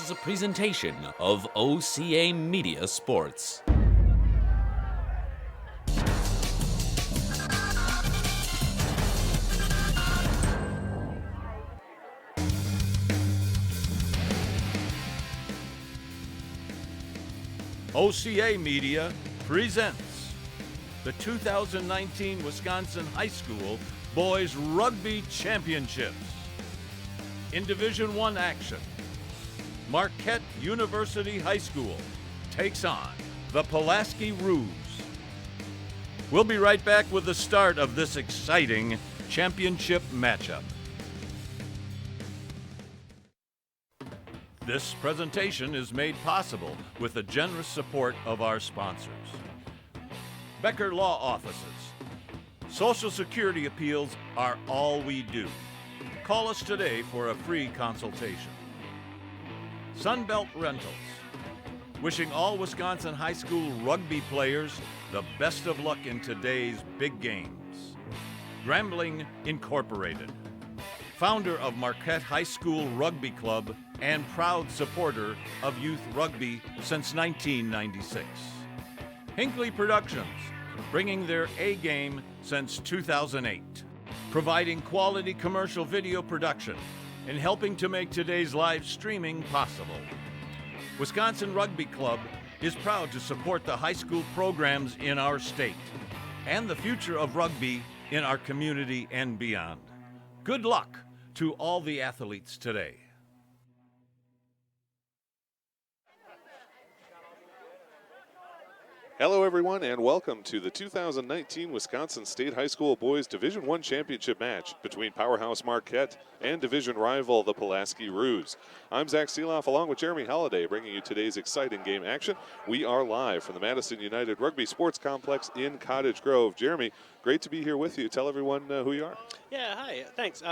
is a presentation of OCAmedia Sports. OCAmedia presents the 2019 Wisconsin High School Boys Rugby Championships. In Division I action, Marquette University High School takes on the Pulaski Roos. We'll be right back with the start of this exciting championship matchup. This presentation is made possible with the generous support of our sponsors. Becker Law Offices. Social Security appeals are all we do. Call us today for a free consultation. Sunbelt Rentals. Wishing all Wisconsin high school rugby players the best of luck in today's big games. Grambling Incorporated. Founder of Marquette High School Rugby Club and proud supporter of youth rugby since 1996. Hinckley Productions, bringing their A game since 2008, providing quality commercial video production and helping to make today's live streaming possible. Wisconsin Rugby Club is proud to support the high school programs in our state and the future of rugby in our community and beyond. Good luck to all the athletes today. Hello everyone and welcome to the 2019 Wisconsin State High School Boys Division I Championship match between Powerhouse Marquette and division rival the Pulaski Roos. I'm Zach Seeloff along with Jeremy Holliday bringing you today's exciting game action. We are live from the Madison United Rugby Sports Complex in Cottage Grove. Jeremy, great to be here with you. Tell everyone who you are. Yeah, hi, thanks.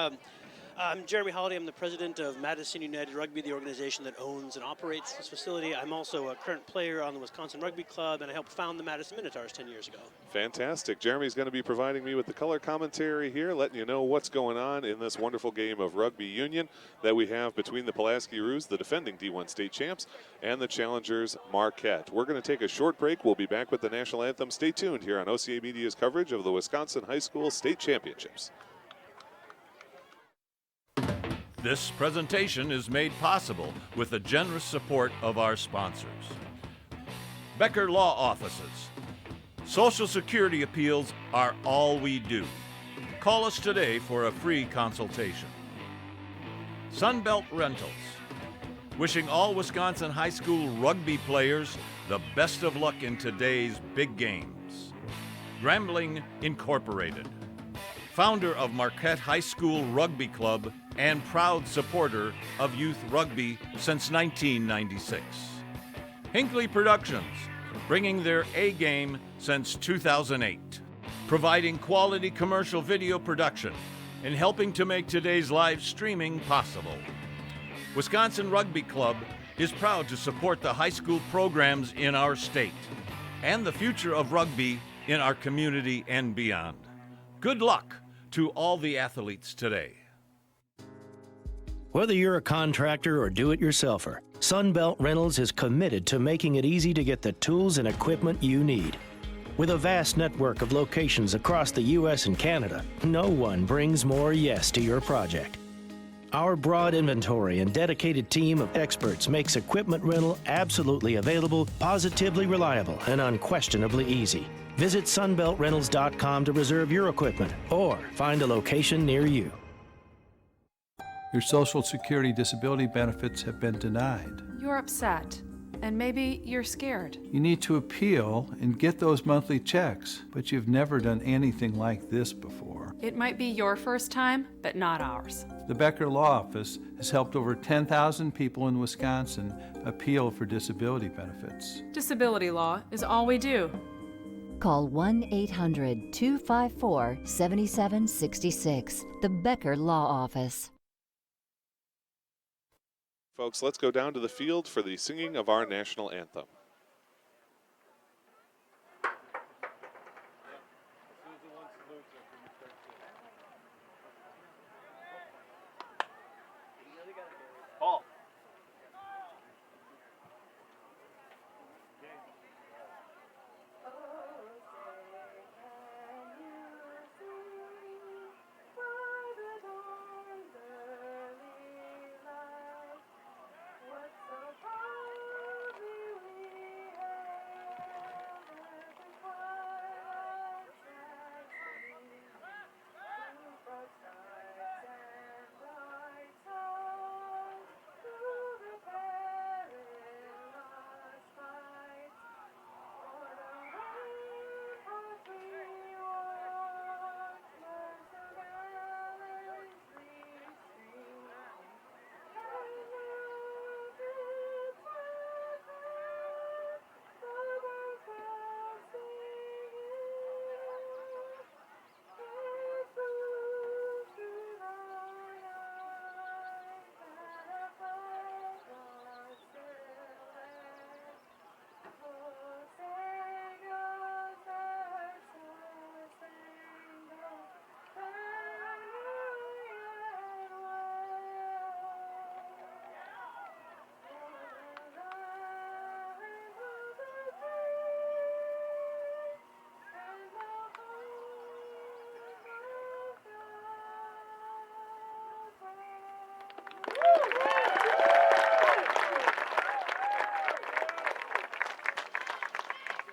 I'm Jeremy Holliday. I'm the president of Madison United Rugby, the organization that owns and operates this facility. I'm also a current player on the Wisconsin Rugby Club, and I helped found the Madison Minotaurs 10 years ago. Fantastic. Jeremy's going to be providing me with the color commentary here, letting you know what's going on in this wonderful game of rugby union that we have between the Pulaski Roos, the defending D1 state champs, and the challengers Marquette. We're going to take a short break. We'll be back with the national anthem. Stay tuned here on OCAmedia's coverage of the Wisconsin High School State Championships. This presentation is made possible with the generous support of our sponsors. Becker Law Offices. Social Security appeals are all we do. Call us today for a free consultation. Sunbelt Rentals. Wishing all Wisconsin high school rugby players the best of luck in today's big games. Grambling Incorporated. Founder of Marquette High School Rugby Club and proud supporter of youth rugby since 1996. Hinckley Productions, bringing their A game since 2008, providing quality commercial video production and helping to make today's live streaming possible. Wisconsin Rugby Club is proud to support the high school programs in our state and the future of rugby in our community and beyond. Good luck to all the athletes today. Whether you're a contractor or do-it-yourselfer, Sunbelt Rentals is committed to making it easy to get the tools and equipment you need. With a vast network of locations across the U.S. and Canada, no one brings more yes to your project. Our broad inventory and dedicated team of experts makes equipment rental absolutely available, positively reliable, and unquestionably easy. Visit sunbeltrentals.com to reserve your equipment or find a location near you. Your Social Security disability benefits have been denied. You're upset, and maybe you're scared. You need to appeal and get those monthly checks, but you've never done anything like this before. It might be your first time, but not ours. The Becker Law Office has helped over 10,000 people in Wisconsin appeal for disability benefits. Disability law is all we do. Call 1-800-254-7766, the Becker Law Office. Folks, let's go down to the field for the singing of our national anthem.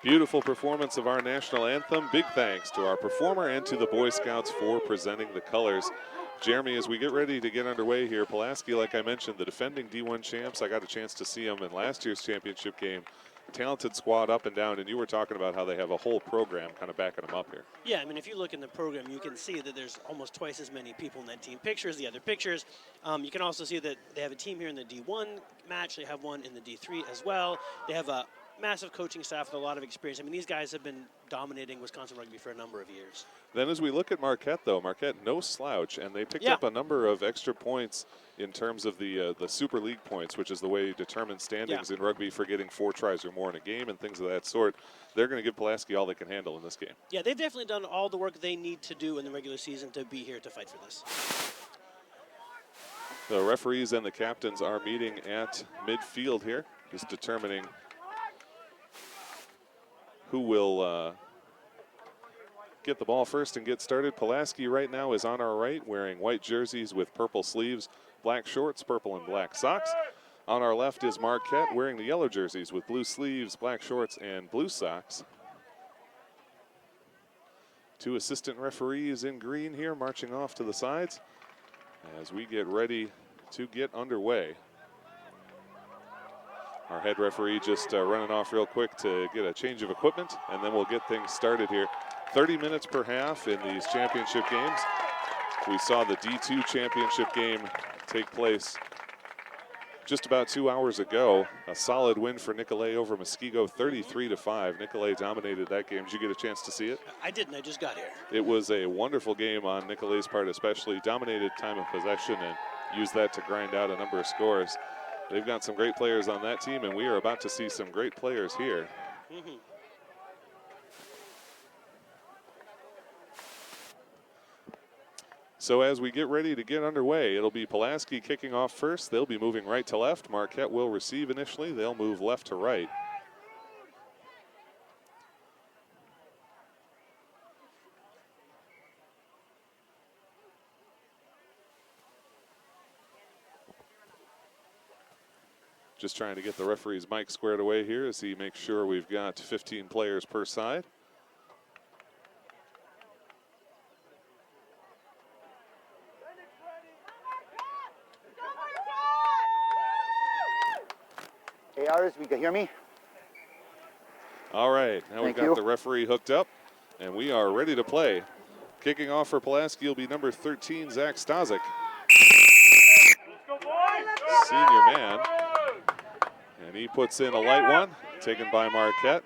Beautiful performance of our national anthem. Big thanks to our performer and to the Boy Scouts for presenting the colors. Jeremy, as we get ready to get underway here, Pulaski, like I mentioned, the defending D1 champs, I got a chance to see them in last year's championship game. Talented squad up and down, and you were talking about how they have a whole program kind of backing them up here. Yeah, I mean, if you look in the program, you can see that there's almost twice as many people in that team pictures, the other pictures. You can also see that they have a team here in the D1 match. They have one in the D3 as well. They have a massive coaching staff with a lot of experience. I mean, these guys have been dominating Wisconsin rugby for a number of years. Then as we look at Marquette, though, Marquette no slouch, and they picked up a number of extra points in terms of the Super League points, which is the way you determine standings in rugby for getting 4 tries or more in a game and things of that sort. They're going to give Pulaski all they can handle in this game. Yeah, they've definitely done all the work they need to do in the regular season to be here to fight for this. The referees and the captains are meeting at midfield here, just determining who will get the ball first and get started. Pulaski right now is on our right, wearing white jerseys with purple sleeves, black shorts, purple and black socks. On our left is Marquette, wearing the yellow jerseys with blue sleeves, black shorts, and blue socks. 2 assistant referees in green here, marching off to the sides as we get ready to get underway. Our head referee just running off real quick to get a change of equipment, and then we'll get things started here. 30 minutes per half in these championship games. We saw the D2 championship game take place just about 2 hours ago. A solid win for Nicolet over Muskego, 33-5. Nicolet dominated that game. Did you get a chance to see it? I didn't. I just got here. It was a wonderful game on Nicolet's part, especially. Dominated time of possession and used that to grind out a number of scores. They've got some great players on that team, and we are about to see some great players here. So as we get ready to get underway, it'll be Pulaski kicking off first. They'll be moving right to left. Marquette will receive initially. They'll move left to right. Just trying to get the referee's mic squared away here as he makes sure we've got 15 players per side. Hey, Ars, we can hear me? All right, now we've got the referee hooked up, and we are ready to play. Kicking off for Pulaski will be number 13, Zach Stazik. Senior man. And he puts in a light one, taken by Marquette.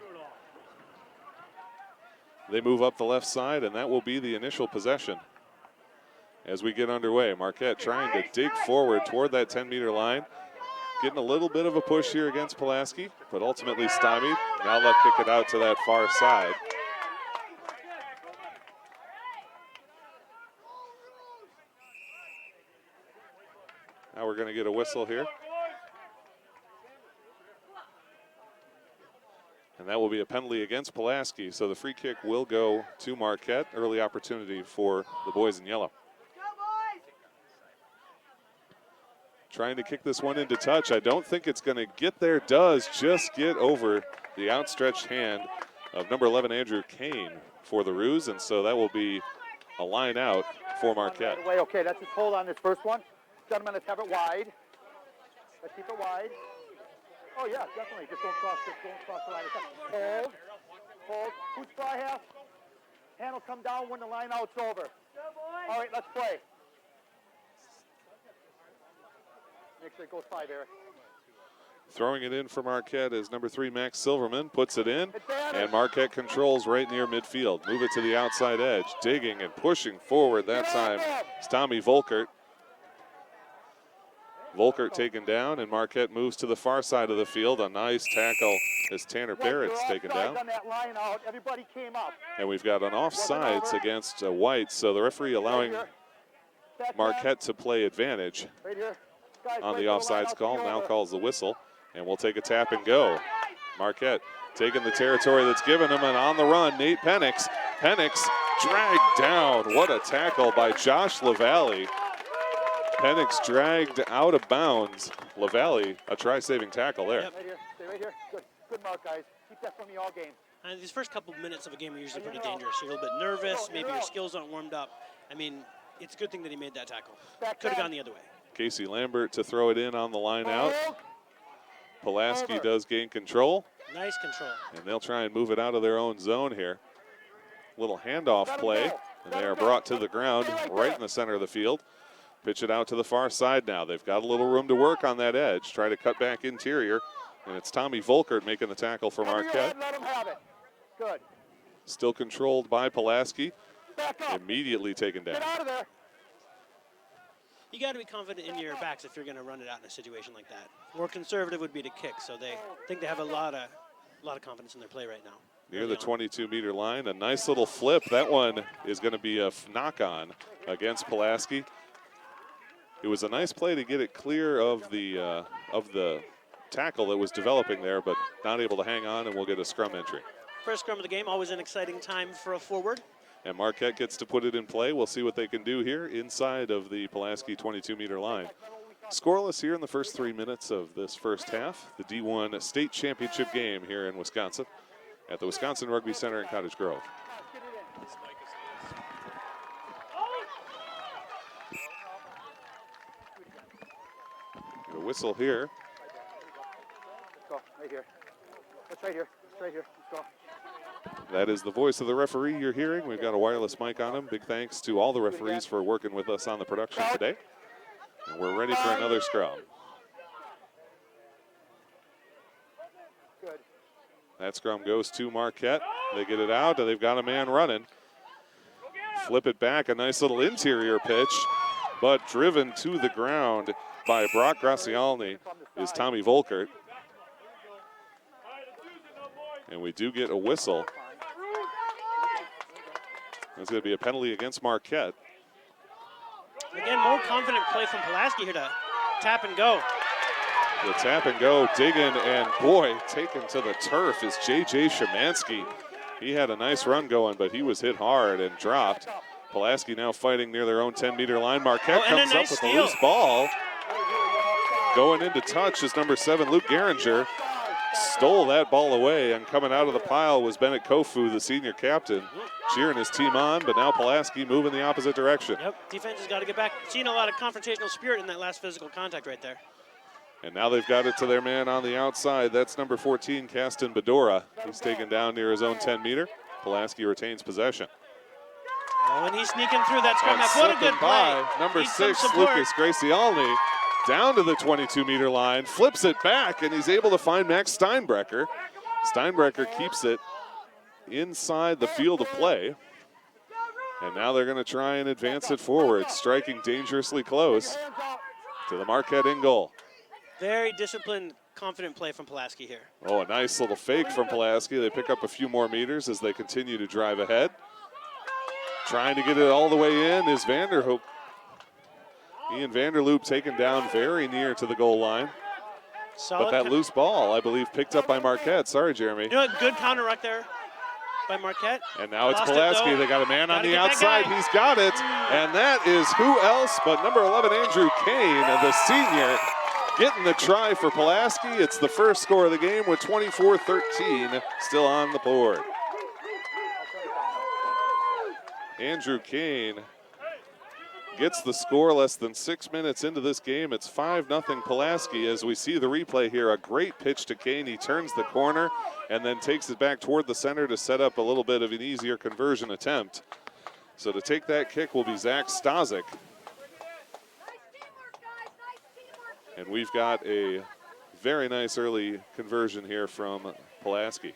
They move up the left side, and that will be the initial possession. As we get underway, Marquette trying to dig forward toward that 10-meter line. Getting a little bit of a push here against Pulaski, but ultimately stymied. Now they'll kick it out to that far side. Now we're going to get a whistle here. And that will be a penalty against Pulaski, so the free kick will go to Marquette. Early opportunity for the boys in yellow. Trying to kick this one into touch. I don't think it's going to get there. Does just get over the outstretched hand of number 11, Andrew Kane, for the Roos, and so that will be a line out for Marquette. Right away. Okay, let's just hold on this first one. Gentlemen, let's have it wide. Let's keep it wide. Oh, yeah, definitely. Just don't cross the line. Hold. Hold. Who's fly half? Hand will come down when the line out's over. All right, let's play. Make sure it goes 5, Eric. Throwing it in for Marquette is number 3, Max Silverman. Puts it in, and Marquette controls right near midfield. Move it to the outside edge. Digging and pushing forward that time. It's Tommy Volkert. Volkert taken down, and Marquette moves to the far side of the field. A nice tackle as Tanner Barrett's taken down. Everybody came up. And we've got an offsides against White, so the referee allowing Marquette to play advantage on the offsides call. Now calls the whistle, and we'll take a tap and go. Marquette taking the territory that's given them, and on the run, Nate Penix. Penix dragged down. What a tackle by Josh LaValle. Penix dragged out of bounds. LaValle, a try-saving tackle there. Yep. Right here. Stay right here. Good mark, guys. Keep that from me all game. These first couple of minutes of a game are usually pretty dangerous. You're a little bit nervous. Maybe your skills aren't warmed up. I mean, it's a good thing that he made that tackle. Could have gone the other way. Casey Lambert to throw it in on the line out. Pulaski does gain control. Nice control. And they'll try and move it out of their own zone here. Little handoff play, and they are brought to the ground right in the center of the field. Pitch it out to the far side now. They've got a little room to work on that edge. Try to cut back interior. And it's Tommy Volkert making the tackle for Marquette. Let him have it. Good. Still controlled by Pulaski. Back up. Immediately taken down. Get out of there. You got to be confident in your backs if you're going to run it out in a situation like that. More conservative would be to kick, so they think they have a lot of confidence in their play right now. Near the 22-meter line, a nice little flip. That one is going to be a knock-on against Pulaski. It was a nice play to get it clear of the tackle that was developing there, but not able to hang on, and we'll get a scrum entry. First scrum of the game, always an exciting time for a forward. And Marquette gets to put it in play. We'll see what they can do here inside of the Pulaski 22-meter line. Scoreless here in the first 3 minutes of this first half. The D1 state championship game here in Wisconsin at the Wisconsin Rugby Center in Cottage Grove. A whistle here. Let's go. Right here. That's right here. It's right here. Let's go. That is the voice of the referee you're hearing. We've got a wireless mic on him. Big thanks to all the referees for working with us on the production today. And we're ready for another scrum. Good. That scrum goes to Marquette. They get it out, and they've got a man running. Flip it back, a nice little interior pitch, but driven to the ground by Brock Gracialny is Tommy Volkert. And we do get a whistle. There's going to be a penalty against Marquette. Again, more confident play from Pulaski here to tap and go. The tap and go, digging, and boy, taken to the turf is J.J. Szymanski. He had a nice run going, but he was hit hard and dropped. Pulaski now fighting near their own 10-meter line. Marquette comes up with a loose ball. Going into touch is number 7, Luke Geringer. Stole that ball away, and coming out of the pile was Bennett Kofu, the senior captain, cheering his team on, but now Pulaski moving the opposite direction. Yep, defense has got to get back. Seen a lot of confrontational spirit in that last physical contact right there. And now they've got it to their man on the outside. That's number 14, Caston Bedora. He's taken down near his own 10-meter. Pulaski retains possession. Oh, and he's sneaking through that scrum half. What a good play. Number Needs 6, some support. Lucas Gracialny, down to the 22-meter line, flips it back, and he's able to find Max Steinbrecher. Steinbrecher keeps it inside the field of play. And now they're going to try and advance it forward, striking dangerously close to the Marquette in goal. Very disciplined, confident play from Pulaski here. Oh, a nice little fake from Pulaski. They pick up a few more meters as they continue to drive ahead. Trying to get it all the way in is Vanderhoek. Ian Vanderloop taken down very near to the goal line. Solid but that loose ball, I believe, picked up by Marquette. Sorry, Jeremy. You know what? Good counter right there by Marquette. And now it's Lost Pulaski. it, They got a man on Gotta the get that outside. guy. He's got it. And that is who else but number 11, Andrew Kane, the senior, getting the try for Pulaski. It's the first score of the game with 24-13 still on the board. Andrew Kane gets the score less than 6 minutes into this game. It's 5-0 Pulaski as we see the replay here. A great pitch to Kane. He turns the corner and then takes it back toward the center to set up a little bit of an easier conversion attempt. So to take that kick will be Zach Stazik. And we've got a very nice early conversion here from Pulaski.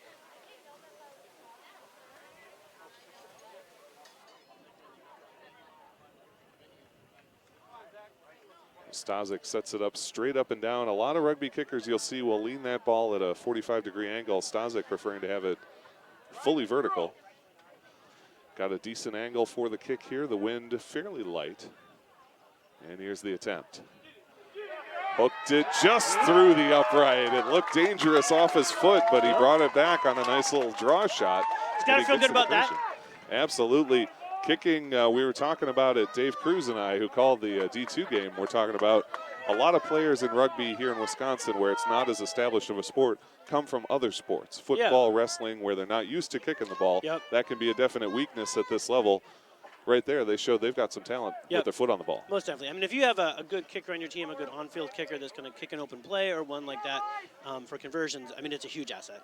Stazik sets it up straight up and down. A lot of rugby kickers you'll see will lean that ball at a 45-degree angle. Stazik preferring to have it fully vertical. Got a decent angle for the kick here. The wind fairly light. And here's the attempt. Hooked it just through the upright. It looked dangerous off his foot, but he brought it back on a nice little draw shot. He's got to feel good about that. Absolutely. Kicking, we were talking about it, Dave Cruz and I, who called the D2 game, we're talking about a lot of players in rugby here in Wisconsin, where it's not as established of a sport, come from other sports. Football, wrestling, where they're not used to kicking the ball. That can be a definite weakness at this level. Right there, they show they've got some talent with their foot on the ball. Most definitely. I mean, if you have a good kicker on your team, a good on-field kicker that's going to kick an open play or one like that for conversions, I mean, it's a huge asset.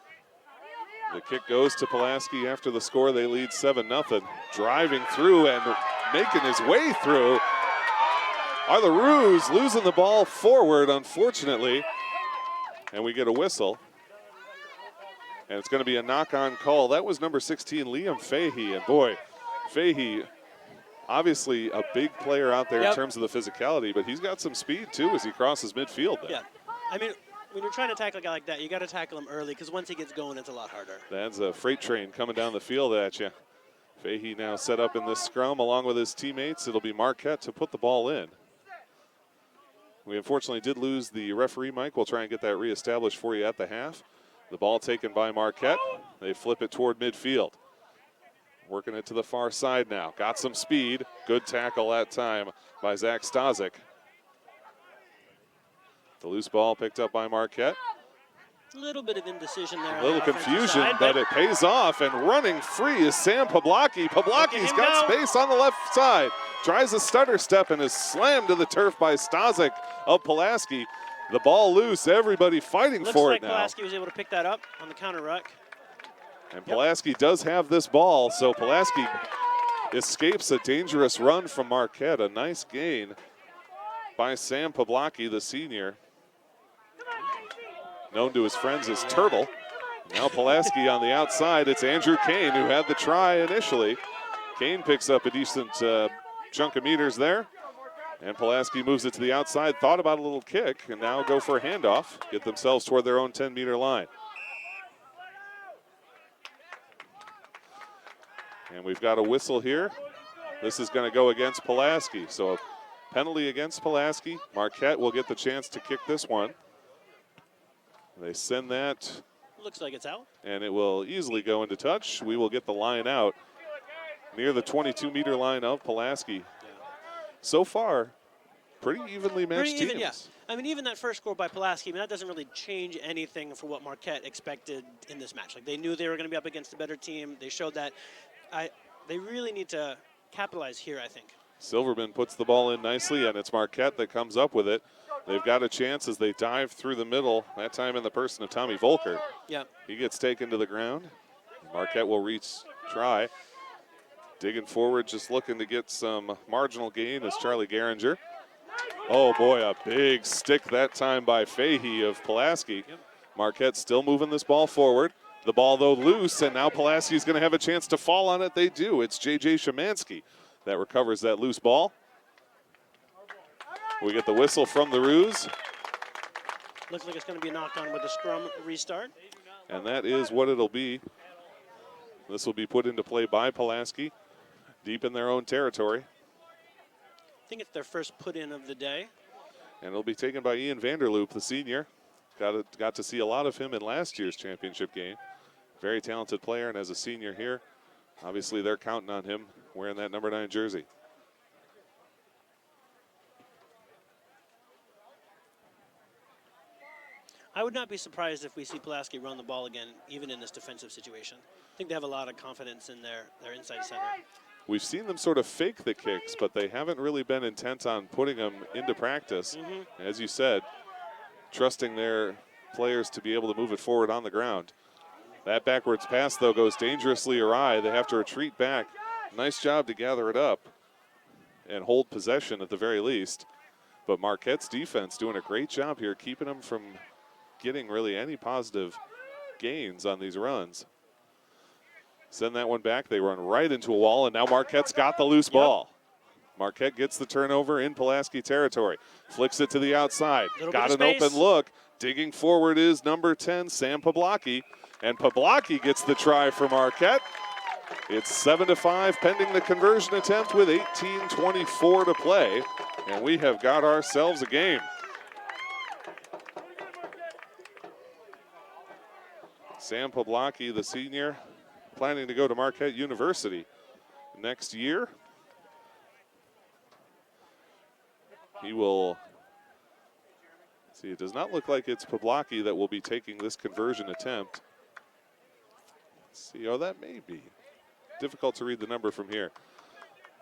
The kick goes to Pulaski after the score. They lead 7-0. Driving through and making his way through are the Roos, losing the ball forward, unfortunately. And we get a whistle. And it's going to be a knock-on call. That was number 16, Liam Fahey. And boy, Fahey, obviously a big player out there in terms of the physicality, but he's got some speed too as he crosses midfield there. Yeah, I mean, when you're trying to tackle a guy like that, you got to tackle him early because once he gets going, it's a lot harder. That's a freight train coming down the field at you. Fahey now set up in this scrum along with his teammates. It'll be Marquette to put the ball in. We unfortunately did lose the referee, Mike. We'll try and get that reestablished for you at the half. The ball taken by Marquette. They flip it toward midfield. Working it to the far side now. Got some speed. Good tackle that time by Zach Stazik. The loose ball picked up by Marquette. A little bit of indecision there. A little confusion, but it pays off. And running free is Sam Pulaski. Pulaski's got space on the left side. Tries a stutter step and is slammed to the turf by Stazik of Pulaski. The ball loose. Everybody fighting for it now. Pulaski was able to pick that up on the counter ruck. And Pulaski does have this ball, so Pulaski escapes a dangerous run from Marquette. A nice gain by Sam Pulaski, the senior, known to his friends as Turtle. Now Pulaski on the outside. It's Andrew Kane who had the try initially. Kane picks up a decent chunk of meters there. And Pulaski moves it to the outside. Thought about a little kick and now go for a handoff. Get themselves toward their own 10-meter line. And we've got a whistle here. This is going to go against Pulaski. So a penalty against Pulaski. Marquette will get the chance to kick this one. They send that. Looks like it's out. And it will easily go into touch. We will get the line out near the 22-meter line of Pulaski. So far, pretty evenly matched teams. Yeah. I mean, even that first score by Pulaski, I mean, that doesn't really change anything for what Marquette expected in this match. Like, they knew they were going to be up against a better team. They showed that. They really need to capitalize here, I think. Silverman puts the ball in nicely, and it's Marquette that comes up with it. They've got a chance as they dive through the middle, that time in the person of Tommy Volker. Yeah. He gets taken to the ground. Marquette will try. Digging forward, just looking to get some marginal gain is Charlie Geringer. Oh boy, a big stick that time by Fahey of Pulaski. Yep. Marquette still moving this ball forward. The ball, though, loose, and now Pulaski's going to have a chance to fall on it. They do. It's J.J. Szymanski that recovers that loose ball. We get the whistle from the Roos. Looks like it's going to be knocked on with a scrum restart. And that is what it'll be. This will be put into play by Pulaski, deep in their own territory. I think it's their first put-in of the day. And it'll be taken by Ian Vanderloop, the senior. Got to see a lot of him in last year's championship game. Very talented player, and as a senior here, obviously they're counting on him wearing that number 9 jersey. I would not be surprised if we see Pulaski run the ball again, even in this defensive situation. I think they have a lot of confidence in their inside center. We've seen them sort of fake the kicks, but they haven't really been intent on putting them into practice. As you said, trusting their players to be able to move it forward on the ground. That backwards pass, though, goes dangerously awry. They have to retreat back. Nice job to gather it up and hold possession at the very least. But Marquette's defense doing a great job here, keeping them from getting really any positive gains on these runs. Send that one back. They run right into a wall, and now Marquette's got the loose ball. Marquette gets the turnover in Pulaski territory. Flicks it to the outside. Got an open look. Digging forward is number 10, Sam Pulaski. And Pulaski gets the try for Marquette. It's 7-5 pending the conversion attempt with 18:24 to play. And we have got ourselves a game. Sam Pulaski, the senior, planning to go to Marquette University next year. He will See, it does not look like it's Pulaski that will be taking this conversion attempt. Let's see, oh, that may be. Difficult to read the number from here.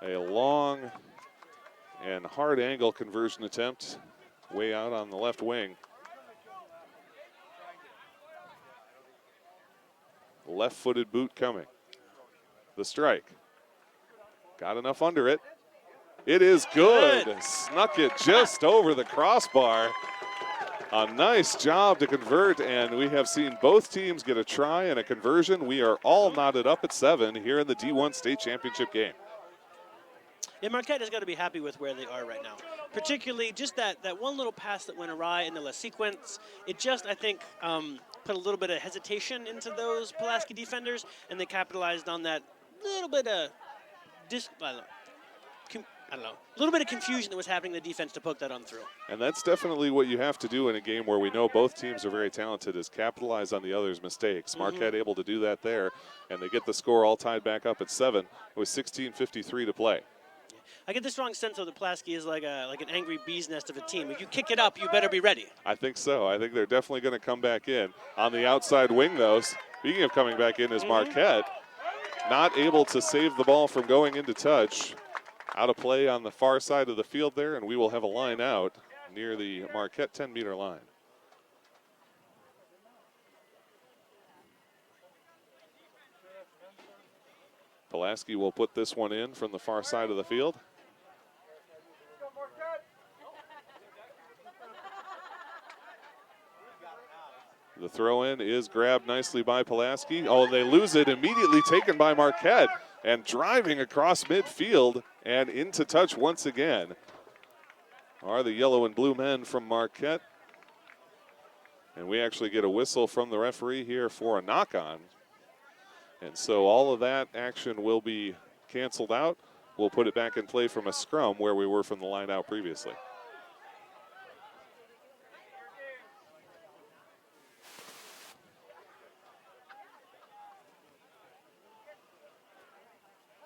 A long and hard angle conversion attempt way out on the left wing. Left-footed boot coming. The strike. Got enough under it. It is good. Snuck it just over the crossbar. A nice job to convert, and we have seen both teams get a try and a conversion. We are all knotted up at 7 here in the D1 state championship game. Yeah, Marquette has got to be happy with where they are right now. Particularly just that one little pass that went awry in the sequence. It just, I think, put a little bit of hesitation into those Pulaski defenders, and they capitalized on that little bit of a little bit of confusion that was happening in the defense to poke that on through. And that's definitely what you have to do in a game where we know both teams are very talented, is capitalize on the other's mistakes. Marquette able to do that there, and they get the score all tied back up at 7 with 16:53 to play. I get the strong sense of the Pulaski is like an angry bee's nest of a team. If you kick it up, you better be ready. I think so. I think they're definitely going to come back in. On the outside wing, though, speaking of coming back in, is Marquette. Not able to save the ball from going into touch. Out of play on the far side of the field there, and we will have a line out near the Marquette 10-meter line. Pulaski will put this one in from the far side of the field. The throw-in is grabbed nicely by Pulaski. Oh, they lose it, immediately taken by Marquette, and driving across midfield and into touch once again are the yellow and blue men from Marquette. And we actually get a whistle from the referee here for a knock-on. And so all of that action will be canceled out. We'll put it back in play from a scrum where we were from the line out previously.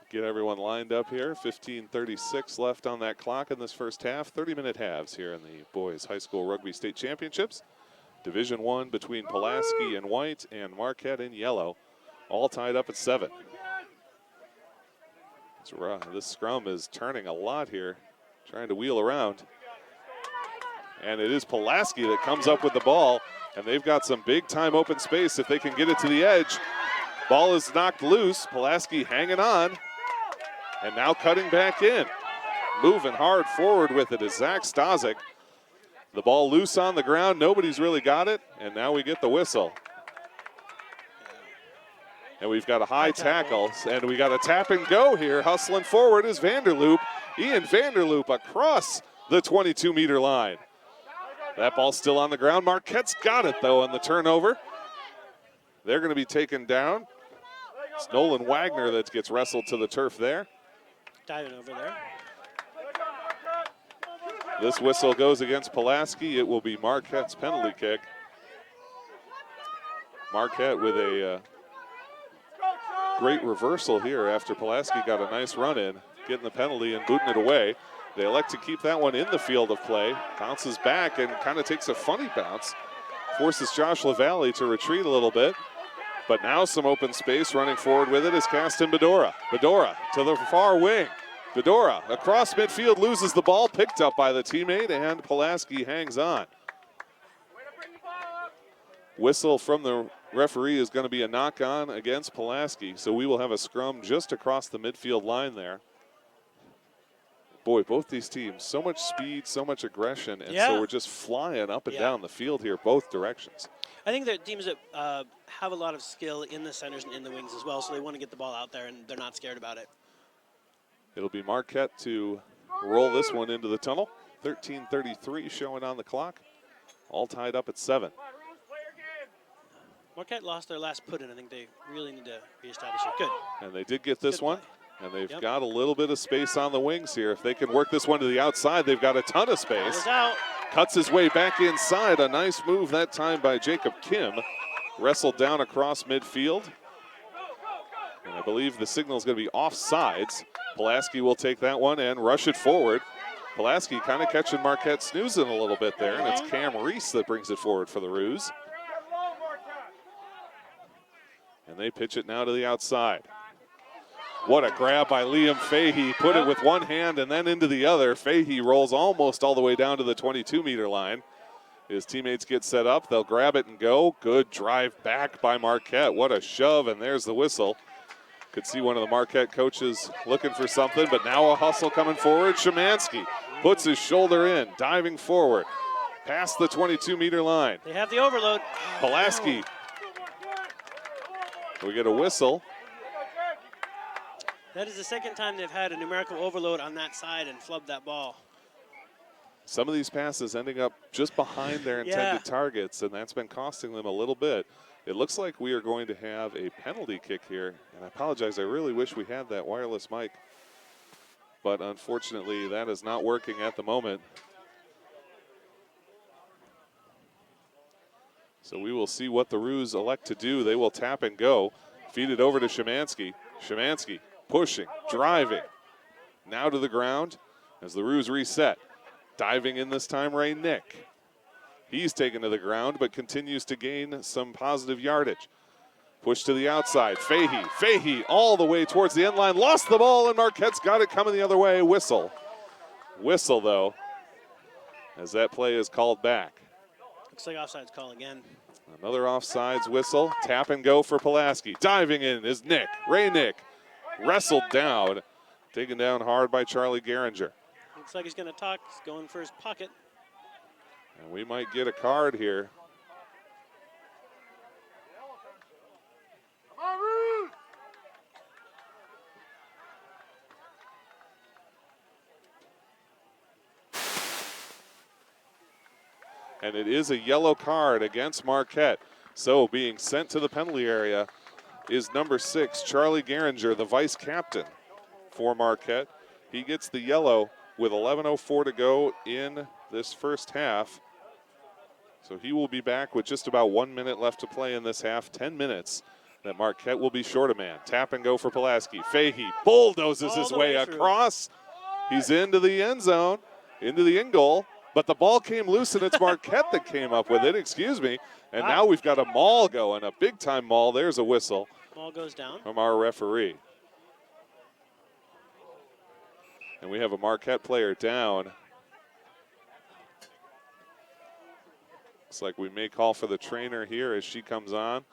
Get everyone lined up here. 15:36 left on that clock in this first half. 30-minute halves here in the boys high school rugby state championships. Division I between Pulaski in white and Marquette in yellow. All tied up at 7. This scrum is turning a lot here, trying to wheel around. And it is Pulaski that comes up with the ball, and they've got some big-time open space if they can get it to the edge. Ball is knocked loose. Pulaski hanging on. And now cutting back in. Moving hard forward with it is Zach Stazik. The ball loose on the ground. Nobody's really got it. And now we get the whistle. And we've got a high tackle. And we got a tap and go here. Hustling forward is Vanderloop. Ian Vanderloop across the 22-meter line. That ball's still on the ground. Marquette's got it, though, on the turnover. They're going to be taken down. It's Nolan Wagner that gets wrestled to the turf there. Diving over there. This whistle goes against Pulaski. It will be Marquette's penalty kick. Marquette with a great reversal here after Pulaski got a nice run in, getting the penalty and booting it away. They elect to keep that one in the field of play. Bounces back and kind of takes a funny bounce. Forces Josh LaValle to retreat a little bit. But now some open space. Running forward with it is Caston Bedora. Bedora to the far wing. Bedora across midfield, loses the ball, picked up by the teammate, and Pulaski hangs on. Whistle from the referee is going to be a knock-on against Pulaski, so we will have a scrum just across the midfield line there. Boy, both these teams, so much speed, so much aggression, and so we're just flying up and down the field here, both directions. I think they're teams that have a lot of skill in the centers and in the wings as well, so they want to get the ball out there, and they're not scared about it. It'll be Marquette to roll this one into the tunnel. 13:33 showing on the clock. All tied up at 7. Marquette lost their last put-in. I think they really need to reestablish it. Good. And they did get this one. And they've got a little bit of space on the wings here. If they can work this one to the outside, they've got a ton of space. Cuts his way back inside. A nice move that time by Jacob Kim. Wrestled down across midfield. And I believe the signal is going to be offsides. Pulaski will take that one and rush it forward. Pulaski kind of catching Marquette snoozing a little bit there, and it's Cam Reese that brings it forward for the Roos. And they pitch it now to the outside. What a grab by Liam Fahey. Put it with one hand and then into the other. Fahey rolls almost all the way down to the 22-meter line. His teammates get set up. They'll grab it and go. Good drive back by Marquette. What a shove, and there's the whistle. Could see one of the Marquette coaches looking for something, but now a hustle coming forward. Szymanski puts his shoulder in, diving forward, past the 22-meter line. They have the overload. Pulaski. We get a whistle. That is the second time they've had a numerical overload on that side and flubbed that ball. Some of these passes ending up just behind their intended targets, and that's been costing them a little bit. It looks like we are going to have a penalty kick here, and I apologize, I really wish we had that wireless mic, but unfortunately that is not working at the moment. So we will see what the Roos elect to do. They will tap and go, feed it over to Szymanski. Szymanski pushing, driving, now to the ground as the Roos reset. Diving in this time, Ray Nick. He's taken to the ground but continues to gain some positive yardage. Push to the outside, Fahey all the way towards the end line, lost the ball, and Marquette's got it coming the other way. Whistle though, as that play is called back. Looks like offsides call again. Another offsides whistle, tap and go for Pulaski. Diving in is Nick, Ray Nick, wrestled down, taken down hard by Charlie Geringer. Looks like he's going to talk. He's going for his pocket. And we might get a card here. And it is a yellow card against Marquette. So being sent to the penalty area is number 6, Charlie Geringer, the vice captain for Marquette. He gets the yellow with 11:04 to go in this first half. So he will be back with just about 1 minute left to play in this half. 10 minutes that Marquette will be short a man. Tap and go for Pulaski. Fahey bulldozes his way across. He's into the end zone, into the end goal. But the ball came loose, and it's Marquette that came up with it, And now we've got a maul going, a big-time maul. There's a whistle. Ball goes down. From our referee. And we have a Marquette player down. Looks like we may call for the trainer here as she comes on.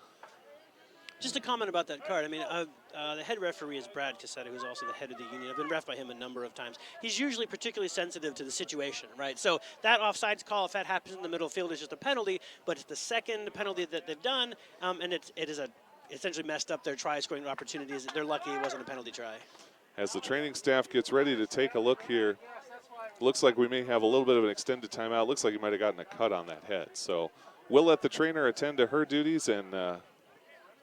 Just a comment about that card. I mean, the head referee is Brad Cassetta, who's also the head of the union. I've been reffed by him a number of times. He's usually particularly sensitive to the situation, right? So that offsides call, if that happens in the middle field, is just a penalty, but it's the second penalty that they've done, and it is essentially messed up their try-scoring opportunities. They're lucky it wasn't a penalty try. As the training staff gets ready to take a look here, looks like we may have a little bit of an extended timeout. Looks like he might have gotten a cut on that head. So we'll let the trainer attend to her duties and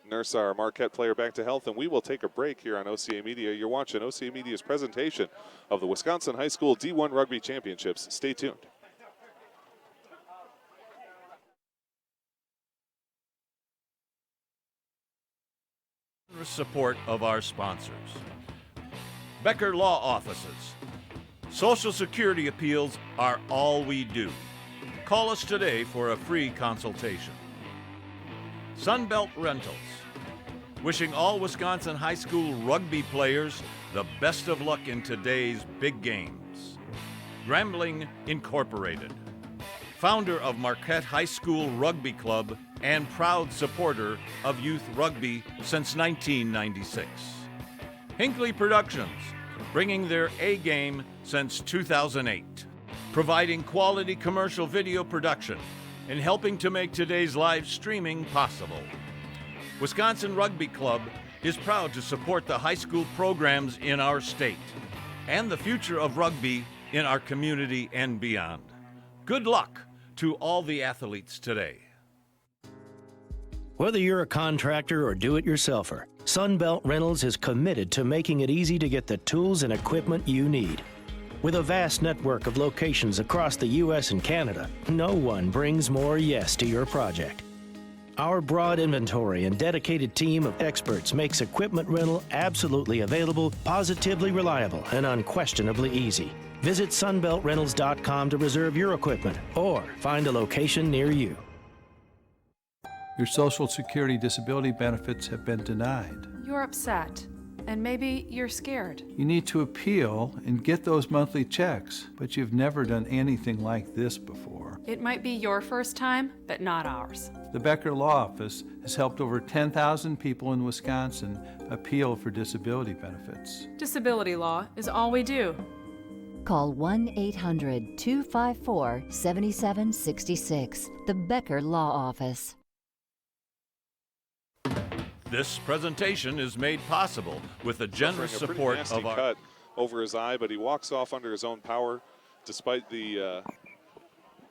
nurse our Marquette player back to health, and we will take a break here on OCA Media. You're watching OCA Media's presentation of the Wisconsin High School D1 Rugby Championships. Stay tuned. Support of our sponsors. Becker Law Offices. Social Security appeals are all we do. Call us today for a free consultation. Sunbelt Rentals. Wishing all Wisconsin high school rugby players the best of luck in today's big games. Grambling Incorporated. Founder of Marquette High School Rugby Club and proud supporter of youth rugby since 1996. Hinckley Productions, bringing their A game since 2008. Providing quality commercial video production and helping to make today's live streaming possible. Wisconsin Rugby Club is proud to support the high school programs in our state and the future of rugby in our community and beyond. Good luck to all the athletes today. Whether you're a contractor or do-it-yourselfer, Sunbelt Rentals is committed to making it easy to get the tools and equipment you need. With a vast network of locations across the U.S. and Canada, no one brings more yes to your project. Our broad inventory and dedicated team of experts makes equipment rental absolutely available, positively reliable, and unquestionably easy. Visit sunbeltrentals.com to reserve your equipment or find a location near you. Your Social Security disability benefits have been denied. You're upset, and maybe you're scared. You need to appeal and get those monthly checks, but you've never done anything like this before. It might be your first time, but not ours. The Becker Law Office has helped over 10,000 people in Wisconsin appeal for disability benefits. Disability law is all we do. Call 1-800-254-7766. The Becker Law Office. This presentation is made possible with the generous Suffering a support pretty nasty of our cut over his eye, but he walks off under his own power, despite the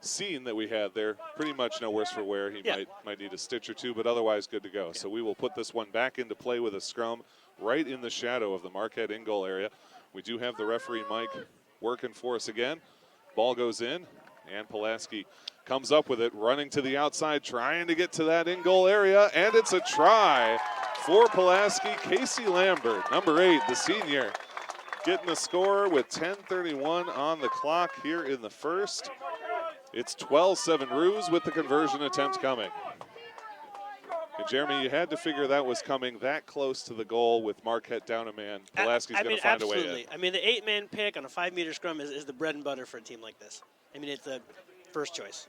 scene that we had there. Pretty much no worse for wear. He might need a stitch or two, but otherwise good to go. So we will put this one back into play with a scrum right in the shadow of the Marquette in-goal area. We do have the referee, Mike, working for us again. Ball goes in, and Pulaski comes up with it, running to the outside, trying to get to that in-goal area, and it's a try for Pulaski. Casey Lambert, number 8, the senior, getting the score with 10:31 on the clock here in the first. It's 12-7 Roos with the conversion attempt coming. And Jeremy, you had to figure that was coming that close to the goal with Marquette down a man. Pulaski's going to find a way in. Absolutely. I mean, the 8-man pick on a 5-meter scrum is the bread and butter for a team like this. I mean, it's the first choice.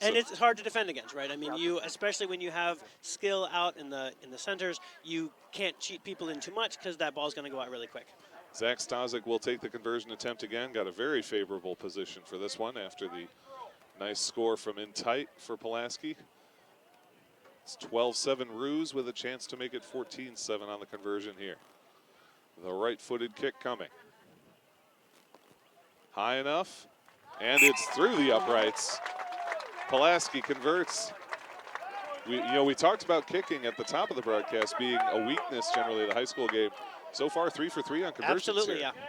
And it's hard to defend against, right? I mean, you, especially when you have skill out in the centers, you can't cheat people in too much because that ball's going to go out really quick. Zach Stozic will take the conversion attempt again. Got a very favorable position for this one after the nice score from in tight for Pulaski. It's 12-7 Roos with a chance to make it 14-7 on the conversion here. The right-footed kick coming. High enough, and it's through the uprights. Pulaski converts. We talked about kicking at the top of the broadcast being a weakness generally of the high school game. So far, 3 for 3 on conversions. Absolutely, here. yeah.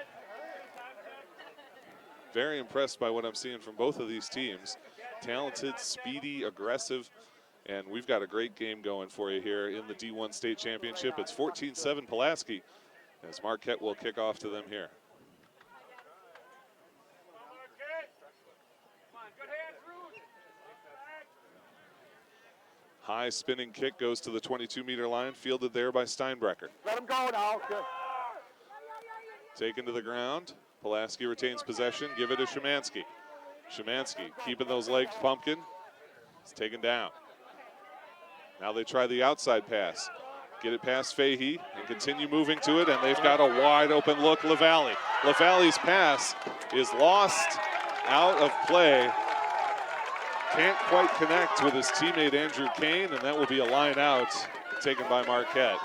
Very impressed by what I'm seeing from both of these teams. Talented, speedy, aggressive, and we've got a great game going for you here in the D1 State Championship. It's 14-7 Pulaski as Marquette will kick off to them here. High spinning kick goes to the 22-meter line, fielded there by Steinbrecher. Let him go now. Good. Taken to the ground. Pulaski retains possession. Give it to Szymanski. Szymanski keeping those legs pumpkin. It's taken down. Now they try the outside pass. Get it past Fahey and continue moving to it, and they've got a wide open look, LaValle. LaValle's pass is lost out of play. Can't quite connect with his teammate Andrew Kane, and that will be a line out taken by Marquette.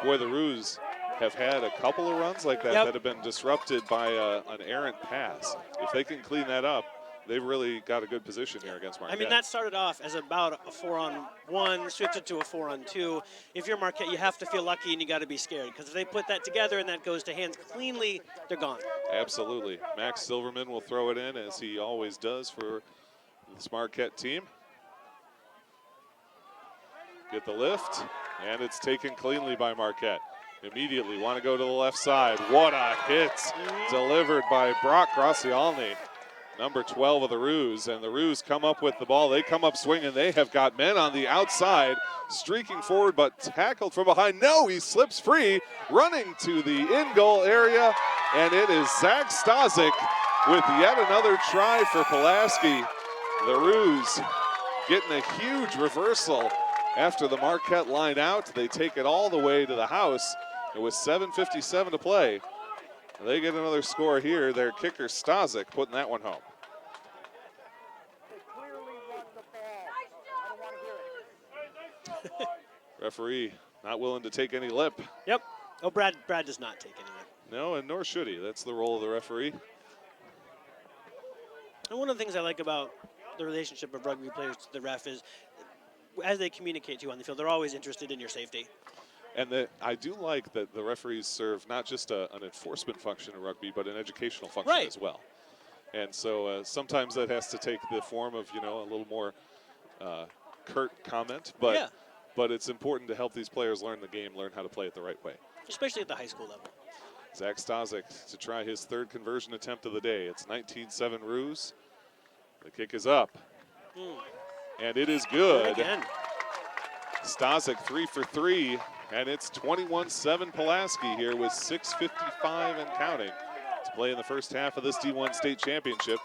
Boy, the Roos have had a couple of runs like that that have been disrupted by an errant pass. If they can clean that up, they've really got a good position here against Marquette. I mean, that started off as about a 4-on-1, switched it to a 4-on-2. If you're Marquette, you have to feel lucky and you got to be scared, because if they put that together and that goes to hands cleanly, they're gone. Absolutely. Max Silverman will throw it in, as he always does for this Marquette team. Get the lift, and it's taken cleanly by Marquette. Immediately want to go to the left side. What a hit delivered by Brock Gracialny, number 12 of the Roos. And the Roos come up with the ball. They come up swinging. They have got men on the outside streaking forward, but tackled from behind. No, he slips free, running to the in-goal area. And it is Zach Stozic with yet another try for Pulaski. The Roos getting a huge reversal after the Marquette line out. They take it all the way to the house. It was 7:57 to play. They get another score here. Their kicker, Stozic, putting that one home. Referee not willing to take any lip. Yep. Oh, Brad does not take any lip. No, and nor should he. That's the role of the referee. And one of the things I like about the relationship of rugby players to the ref is, as they communicate to you on the field, they're always interested in your safety. And I do like that the referees serve not just an enforcement function in rugby, but an educational function as well. And so sometimes that has to take the form of, a little more curt comment. But it's important to help these players learn the game, learn how to play it the right way. Especially at the high school level. Zach Stazik to try his third conversion attempt of the day. It's 19-7 Roos. The kick is up. And it is good. Again. Stazik 3 for 3, and it's 21-7 Pulaski here with 6:55 and counting to play in the first half of this D1 state championship.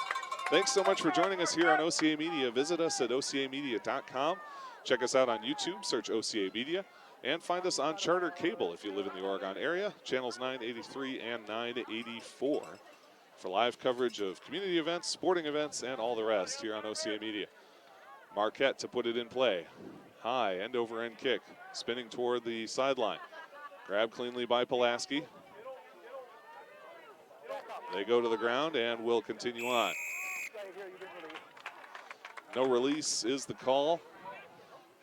Thanks so much for joining us here on OCA Media. Visit us at OCAmedia.com. Check us out on YouTube, search OCA Media, and find us on Charter Cable if you live in the Oregon area, channels 983 and 984 for live coverage of community events, sporting events, and all the rest here on OCA Media. Marquette to put it in play. High end-over-end kick, spinning toward the sideline. Grabbed cleanly by Pulaski. They go to the ground and will continue on. No release is the call,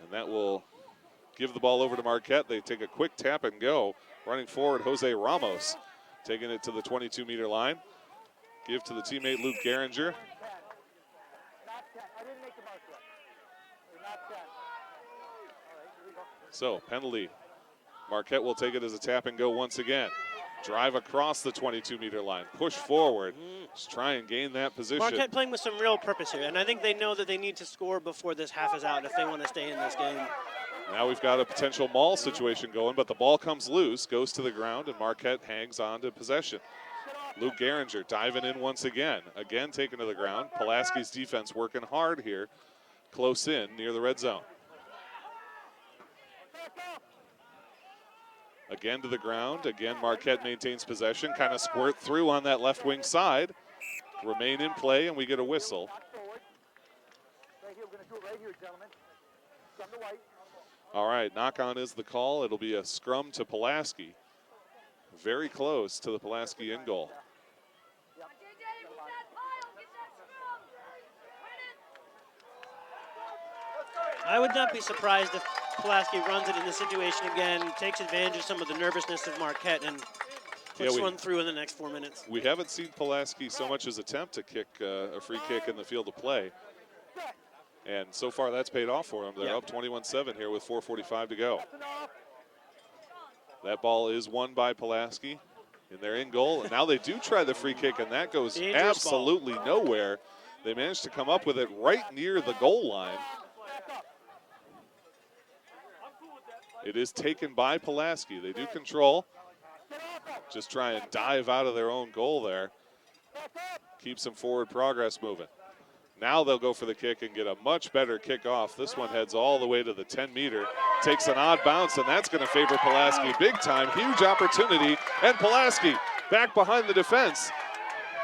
and that will give the ball over to Marquette. They take a quick tap and go. Running forward, Jose Ramos, taking it to the 22-meter line. Give to the teammate Luke Geringer. So, penalty. Marquette will take it as a tap and go once again. Drive across the 22-meter line. Push forward. Just try and gain that position. Marquette playing with some real purpose here, and I think they know that they need to score before this half is out if they want to stay in this game. Now we've got a potential maul situation going, but the ball comes loose, goes to the ground, and Marquette hangs on to possession. Luke Geringer diving in once again. Again taken to the ground. Pulaski's defense working hard here. Close in near the red zone. Again to the ground. Again, Marquette maintains possession. Kind of squirt through on that left wing side. Remain in play, and we get a whistle. All right, knock on is the call. It'll be a scrum to Pulaski. Very close to the Pulaski end goal. I would not be surprised if Pulaski runs it in this situation again, takes advantage of some of the nervousness of Marquette, and puts one through in the next 4 minutes. We haven't seen Pulaski so much as attempt to kick a free kick in the field of play. And so far that's paid off for them. They're up 21-7 here with 4:45 to go. That ball is won by Pulaski in their end goal. And now they do try the free kick, and that goes absolutely nowhere. They managed to come up with it right near the goal line. It is taken by Pulaski. They do control. Just try and dive out of their own goal there. Keep some forward progress moving. Now they'll go for the kick and get a much better kickoff. This one heads all the way to the 10-meter. Takes an odd bounce, and that's going to favor Pulaski big time. Huge opportunity, and Pulaski back behind the defense.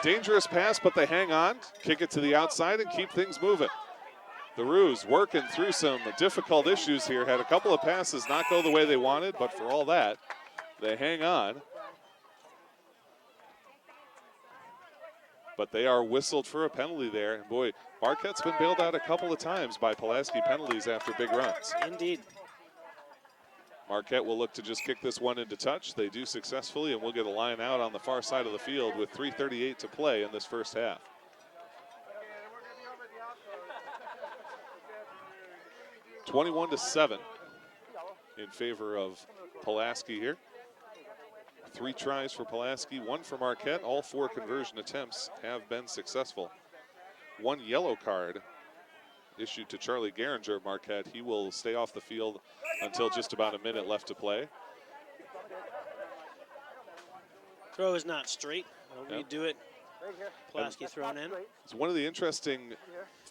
Dangerous pass, but they hang on, kick it to the outside, and keep things moving. The Roos working through some difficult issues here. Had a couple of passes not go the way they wanted, but for all that, they hang on. But they are whistled for a penalty there. And boy, Marquette's been bailed out a couple of times by Pulaski penalties after big runs. Indeed. Marquette will look to just kick this one into touch. They do successfully, and we'll get a line out on the far side of the field with 3:38 to play in this first half. (21-7) in favor of Pulaski here. 3 tries for Pulaski, 1 for Marquette. All 4 conversion attempts have been successful. 1 yellow card issued to Charlie Geringer of Marquette. He will stay off the field until just about a minute left to play. Throw is not straight. They'll redo it. Pulaski thrown in. It's one of the interesting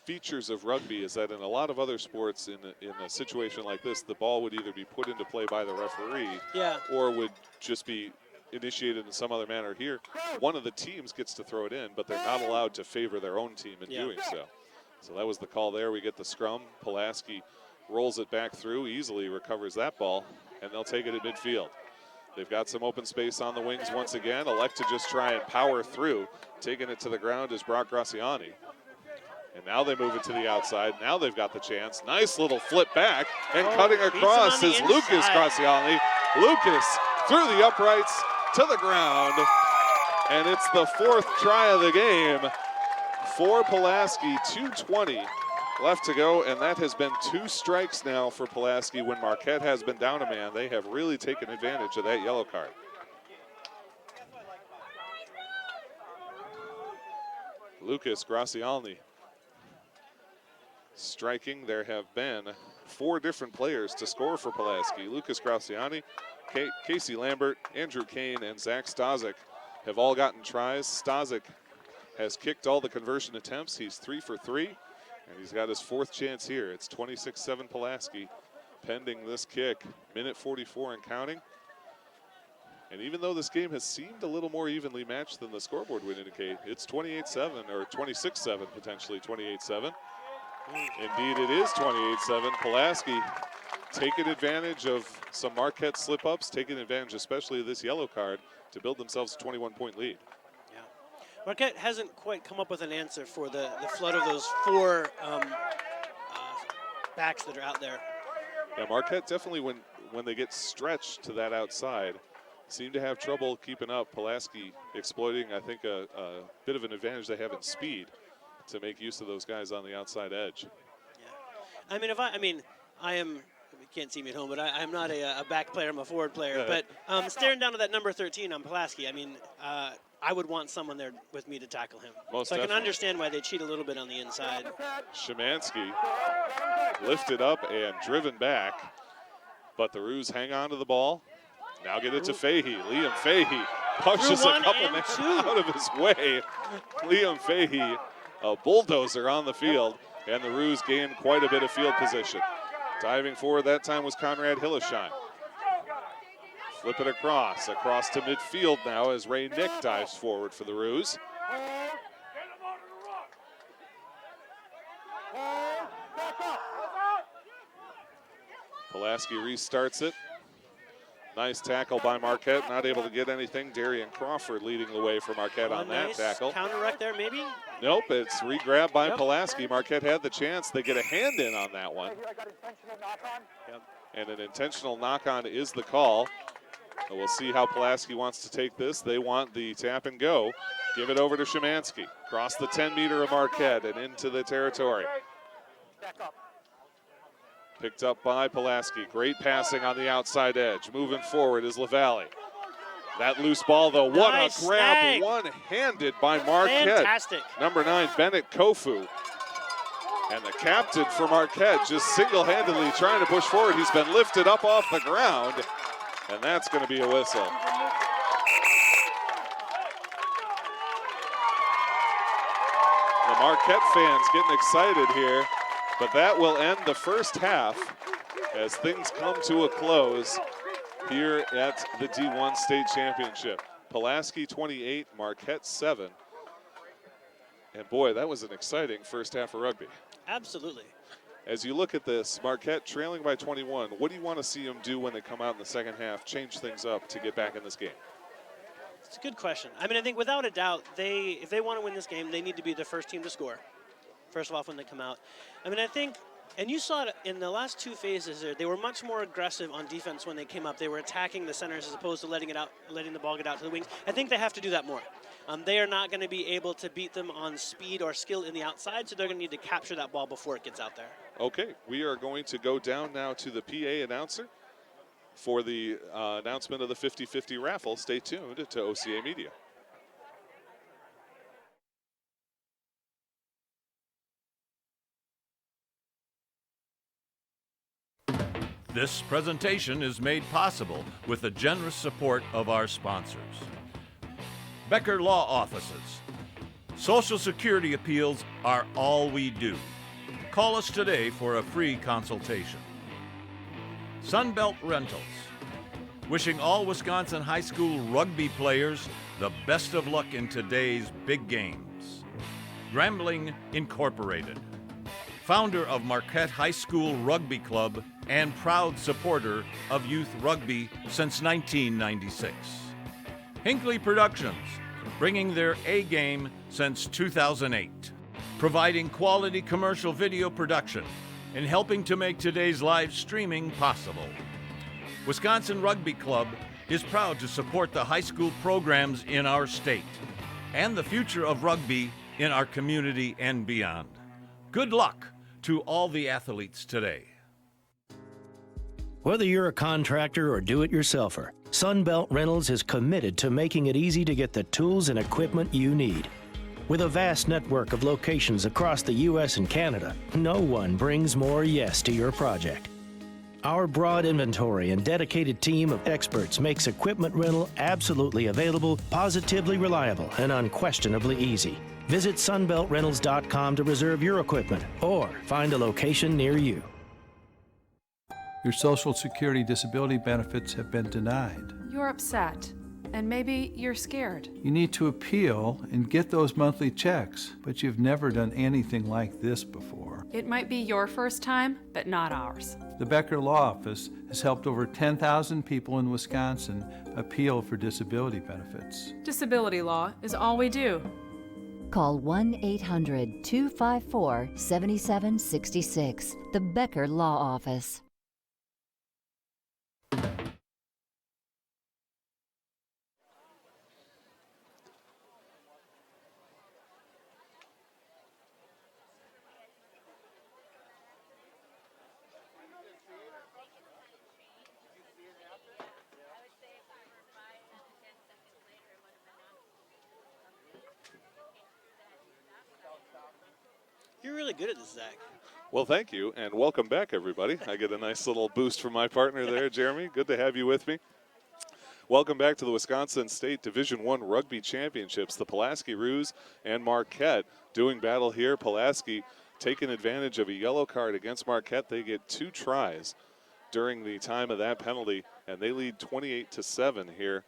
features of rugby is that in a lot of other sports, in a situation like this, the ball would either be put into play by the referee or would just be initiated in some other manner. Here, one of the teams gets to throw it in, but they're not allowed to favor their own team in doing so. So that was the call there. We get the scrum. Pulaski rolls it back through, easily recovers that ball, and they'll take it at midfield. They've got some open space on the wings once again. Elect to just try and power through. Taking it to the ground is Brock Graciani. And now they move it to the outside. Now they've got the chance. Nice little flip back, and cutting across is Lucas Graciani. Lucas through the uprights to the ground, and it's the 4th try of the game for Pulaski. 2:20 left to go, and that has been 2 strikes now for Pulaski. When Marquette has been down a man, they have really taken advantage of that yellow card. Lucas Graciani striking. There have been 4 different players to score for Pulaski. Lucas Graciani, Casey Lambert, Andrew Kane, and Zach Stazik have all gotten tries. Stazik has kicked all the conversion attempts. He's 3 for 3, and he's got his 4th chance here. It's 26-7 Pulaski pending this kick. Minute 44 and counting. And even though this game has seemed a little more evenly matched than the scoreboard would indicate, it's 28-7 or 26-7, potentially 28-7. Indeed, it is 28-7. Pulaski taking advantage of some Marquette slip-ups, taking advantage especially of this yellow card to build themselves a 21-point lead. Yeah. Marquette hasn't quite come up with an answer for the flood of those 4 backs that are out there. Yeah, Marquette definitely, when they get stretched to that outside, seem to have trouble keeping up. Pulaski exploiting, I think, a bit of an advantage they have in speed to make use of those guys on the outside edge. Yeah. I mean, I am, you can't see me at home, but I'm not a back player, I'm a forward player. Yeah. But staring down to that number 13 on Pulaski, I mean, I would want someone there with me to tackle him. Most so I can definitely. understand why they cheat a little bit on the inside. Szymanski lifted up and driven back, but the Roos hang on to the ball. Now get it to Fahey. Liam Fahey punches a couple men out of his way. Liam Fahey, a bulldozer on the field, and the Roos gained quite a bit of field position. Diving forward that time was Conrad Hillesheim. Flip it across to midfield now as Ray Nick dives forward for the Roos. Pulaski restarts it. Nice tackle by Marquette, not able to get anything. Darian Crawford leading the way for Marquette on that tackle. Counter-ruck there, maybe? Nope, it's re-grabbed by Pulaski. Marquette had the chance. They get a hand in on that one. And an intentional knock-on is the call. And we'll see how Pulaski wants to take this. They want the tap and go. Give it over to Szymanski. Cross the 10-meter of Marquette and into the territory. Picked up by Pulaski. Great passing on the outside edge. Moving forward is LaValle. That loose ball, though, what a grab, one-handed by Marquette. Fantastic. Number 9, Bennett Kofu. And the captain for Marquette just single-handedly trying to push forward. He's been lifted up off the ground, and that's going to be a whistle. The Marquette fans getting excited here. But that will end the first half as things come to a close here at the D1 State Championship. Pulaski 28, Marquette 7. And boy, that was an exciting first half of rugby. Absolutely. As you look at this, Marquette trailing by 21, what do you want to see them do when they come out in the second half, change things up to get back in this game? It's a good question. I mean, I think without a doubt, if they want to win this game, they need to be the first team to score. First of all, when they come out. I mean, I think, and you saw it in the last 2 phases there, they were much more aggressive on defense when they came up. They were attacking the centers as opposed to letting the ball get out to the wings. I think they have to do that more. They are not going to be able to beat them on speed or skill in the outside, so they're going to need to capture that ball before it gets out there. Okay, we are going to go down now to the PA announcer for the announcement of the 50-50 raffle. Stay tuned to OCAmedia. This presentation is made possible with the generous support of our sponsors. Becker Law Offices. Social Security appeals are all we do. Call us today for a free consultation. Sunbelt Rentals. Wishing all Wisconsin high school rugby players the best of luck in today's big games. Grambling Incorporated. Founder of Marquette High School Rugby Club and proud supporter of youth rugby since 1996. Hinckley Productions, bringing their A game since 2008, providing quality commercial video production and helping to make today's live streaming possible. Wisconsin Rugby Club is proud to support the high school programs in our state and the future of rugby in our community and beyond. Good luck to all the athletes today. Whether you're a contractor or do-it-yourselfer, Sunbelt Rentals is committed to making it easy to get the tools and equipment you need. With a vast network of locations across the U.S. and Canada, no one brings more yes to your project. Our broad inventory and dedicated team of experts makes equipment rental absolutely available, positively reliable, and unquestionably easy. Visit sunbeltrentals.com to reserve your equipment or find a location near you. Your Social Security disability benefits have been denied. You're upset, and maybe you're scared. You need to appeal and get those monthly checks, but you've never done anything like this before. It might be your first time, but not ours. The Becker Law Office has helped over 10,000 people in Wisconsin appeal for disability benefits. Disability law is all we do. Call 1-800-254-7766, the Becker Law Office. You're really good at this, Zach. Well, thank you, and welcome back, everybody. I get a nice little boost from my partner there, Jeremy. Good to have you with me. Welcome back to the Wisconsin State Division I Rugby Championships. The Pulaski Roos and Marquette doing battle here. Pulaski taking advantage of a yellow card against Marquette. They get 2 tries during the time of that penalty, and they lead 28-7 here.